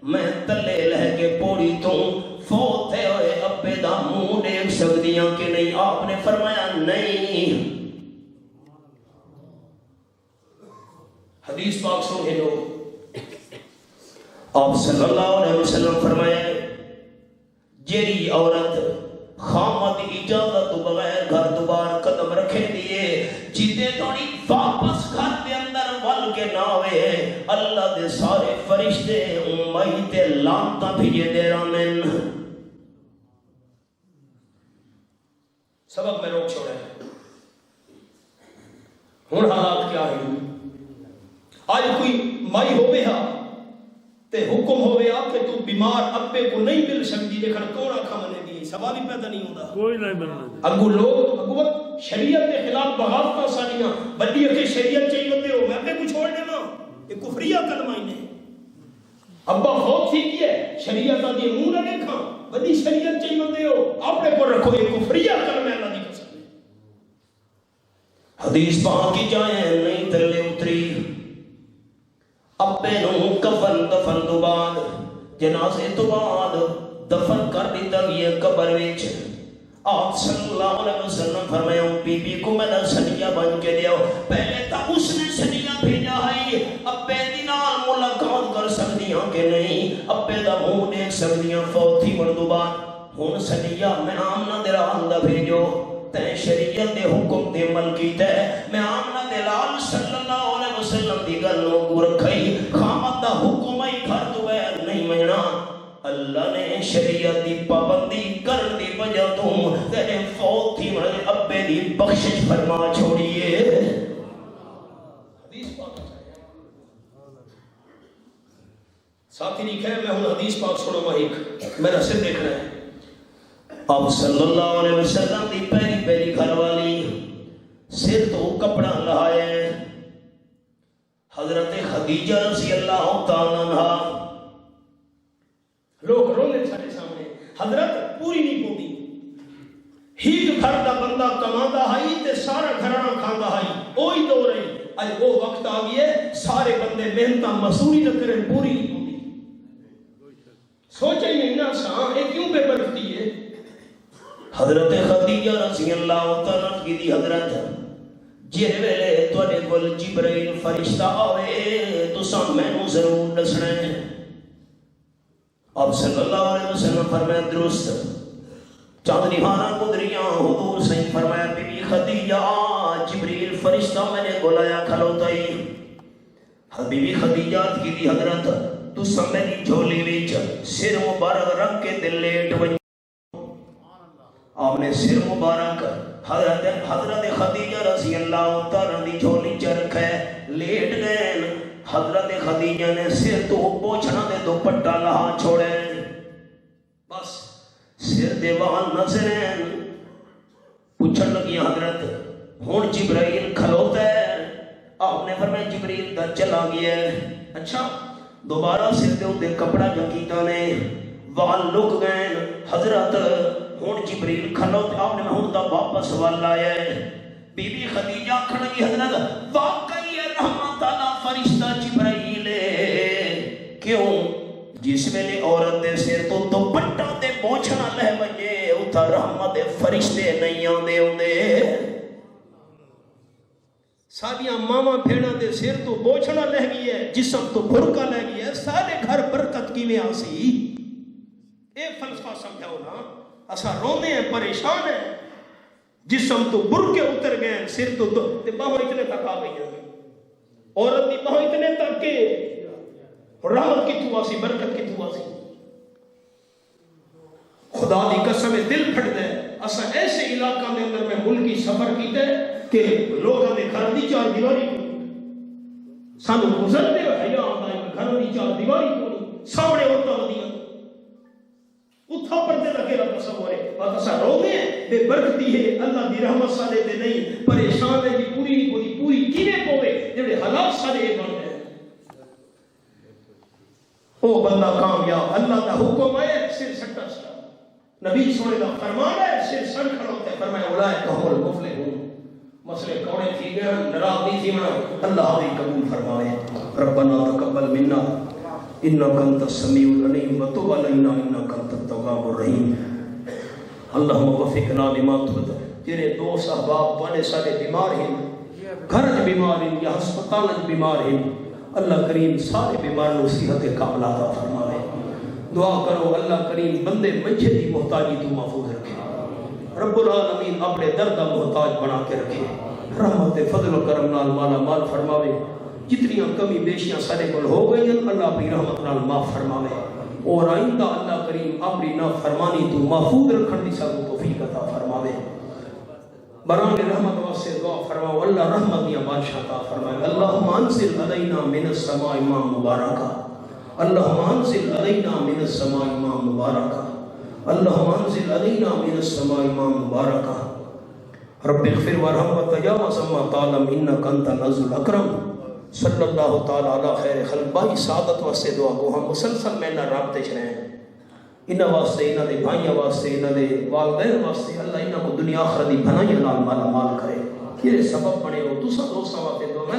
میں تلے لہ کے پوڑی تو فوت ہے ہوئے ابے دا منہ دیکھ سکدیاں کہ نہیں آپ نے فرمایا نہیں حدیث پاک سن کے لوگ آپ صلی اللہ علیہ وسلم فرمایا جیری عورت خامد اجازت بغیر گھر دوبار قدم رکھے دیے جیتے توڑی واپس گھر دے اندر ول کے ناوے اللہ دے سارے فرشتے امائی تے لانتا بھیجے دے رامن. سبب میں روک چھوڑے ہون حالات کیا ہے. آج کوئی مائی ہو گیا تے حکم ہو گیا کہ تو بیمار ابے کو نہیں مل سکتی لیکن توڑا کھمنے دی سوال ہی پیدا نہیں ہوتا. کوئی نہیں ملنا. اگو لوگ اگو شریعت کے خلاف بغاوتاں ساریاں بڑی کہ شریعت چاہیے ہوتے ہو میں ابے کو چھوڑ دینا یہ کفریہ کلمہ ہی نہیں. ابا خوف تھی کی ہے شریعت آدھی منہ نہ دیکھا بڑی شریعت چاہیے ہوتے ہو اپنے کو رکھو یہ کفریہ کلمہ اللہ دی قسم. حدیث پاک کی جائیں نہیں تلے اتری ابے نو کفن دفن تو بعد جنازے تو بعد دفن کر دیتا گیا قبر وچ. آپ صلی اللہ علیہ وسلم فرمایا بی بی کو میں نے سنیا بن کے دیو پہلے تب اس نے سنیا بھیجا ہے ابے دی نال ملاقات کر سکدیاں کہ نہیں ابے دا منہ دیکھ سکدیاں فوت تھی من تو بعد ہن سنیا میں آمنہ دے رال دا بھیجو تے شریعت دے حکم تے عمل کیتا ہے میں آمنہ دے لال صلی اللہ علیہ وسلم دی گلوں کو رکھئی خامد دا حکم ہی گھر تو بیر نہیں مہنا. اللہ نے شریعت دی پابندی کر دی وجہ تم تیرے فوت تھی مرد ابے دی بخشش فرما چھوڑیے. حدیث پاک ساتھی نہیں کہے میں ہوں حدیث پاک سنو میں ایک میرا سر دیکھ رہا ہے. آپ صلی اللہ علیہ وسلم دی پہلی پہلی گھر والی سر تو کپڑا لہائے حضرت خدیجہ رضی اللہ تعالیٰ عنہ. لوگ رونے سارے سامنے حضرت پوری نہیں پوندی ہی گھر دا بندہ کماندا ہائی تے سارا گھرانا کھاندا ہائی اوہی دو رہی اج وہ وقت آ گئی ہے سارے بندے محنتاں مزدوری نہ کریں پوری نہیں پوندی. سوچے ہی نہ سا یہ کیوں بے برکتی ہے. حضرت خدیجہ رضی اللہ تعالیٰ کی دی حضرت جے ویلے تواڈے کول جبرائیل فرشتہ آوے تساں مینوں ضرور دسنا ہے. آپ صلی اللہ علیہ وسلم فرمایا درست چاند نہانا گزریاں حضور سے فرمایا بی بی خدیجہ جبریل فرشتہ میں نے بلایا کھلوتا ہی. بی بی خدیجہ کی دی حضرت تساں میری جھولی وچ سر مبارک رکھ کے دل لیٹ ونجو. آپ نے سر مبارک حضرت خدیجہ رضی اللہ تعالیٰ دی جھولی چ رکھا ہے لیٹ گئے. حضرت خدیجہ نے سر تو پوچھنا دے دوپٹہ لہا چھوڑے بس سر دے وال نظریں پوچھن لگی حضرت ہون جبرائیل کھلوتا ہے. آپ نے فرمایا جبریل دا چلا گیا ہے. اچھا دوبارہ سر دے اندے کپڑا جکیتا نے وال لک گئے حضرت ہون جبریل کھلوتا. آپ نے ہون دا واپس وال آیا ہے. بی بی خدیجہ کھڑ گئی حضرت واقعی رحمت اللہ فرشتہ جبرائیل کیوں جس ویلے عورت دے سر تو دوپٹہ تے پوچھنا لہ وجے اتھا رحمت فرشتے نہیں آندے ہوندے. ساڈیاں ماواں بھیڑاں دے سر تو بوچھنا لہ گئی ہے جسم تو برکا لہ گئی ہے سارے گھر برکت کیویں آسی. اے فلسفہ سمجھاؤ نا اساں روندے ہیں پریشان ہیں جسم تو برکے اتر گئے سر تو تے باہوں اتنے تک آ گئی ہیں. عورت دی باہوں اتنے تک کہ رحمت کی تو آسی برکت کی تو آسی. خدا دی قسم دل پھٹ دے اساں ایسے علاقہ دے اندر میں ملکی سفر کیتے کہ لوگاں دے گھر دی چار دیواری سانو گزرتے حیا آندا ہے گھر دی چار دیواری کو سامنے عورتاں ہوندیاں اتھا پردے لگے رہا تصور ہے اور اساں روندے ہیں بے برکتی ہے اللہ دی رحمت سارے تے نہیں پریشان ہے کہ پوری کیویں پوے جڑے حالات سارے بن گئے. او بندہ کامیاب اللہ دا حکم ہے سر سٹا سٹا نبی سونے دا فرمان ہے سر سر کھڑوتے فرمایا اولئک هم المفلحون. مسئلے کوڑے تھی گئے ناراض نہیں تھی میں اللہ بھی قبول فرمائے. ربنا تقبل منا انک انت السمیع العلیم وتب علینا انک انت التواب الرحیم. اللہم وفقنا لما ترضى. تیرے دوست احباب والے سارے بیمار ہیں گھر بیمار ہیں یا ہسپتال بیمار ہیں، اللہ کریم سارے بیماروں صحت کاملہ عطا فرمائے۔ دعا کرو اللہ کریم بندے مجھے دی محتاجی تو محفوظ رکھے، رب العالمین اپنے درد محتاج بنا کے رکھے، رحمت فضل و کرم نال مالا مال فرماوے، جتنی کمی بیشیاں سارے کل ہو گئی ہیں اللہ اپنی رحمت نال معاف فرماوے، اور آئندہ اللہ کریم اپنی نافرمانی تو محفوظ رکھن دی سب توفیق عطا فرماوے۔ بران رحمت واسطے دعا فرماؤ اللہ رحمت یا بادشاہ عطا فرمائے۔ اللہم انزل علینا من السماء ماء مبارکا، اللہم انزل علینا من السماء ماء مبارکا، اللہم انزل علینا من السماء ماء مبارکا، رب اغفر ورحم وتجاوز عما تعلم انک انت العزیز الاکرم۔ صلی اللہ تعالی علی خیر خلق۔ بھائی سعادت واسطے دعا کو ہم مسلسل میں نہ رابطے چ رہے ہیں، انہاں واسطے، انہاں دے بھائیاں واسطے، انہاں دے والدین واسطے، اللہ انہاں کو دنیا آخرت دی بھلائی نال مالا مال کرے، یہ سبب بنے ہو تساں دوستاں واسطے دعا۔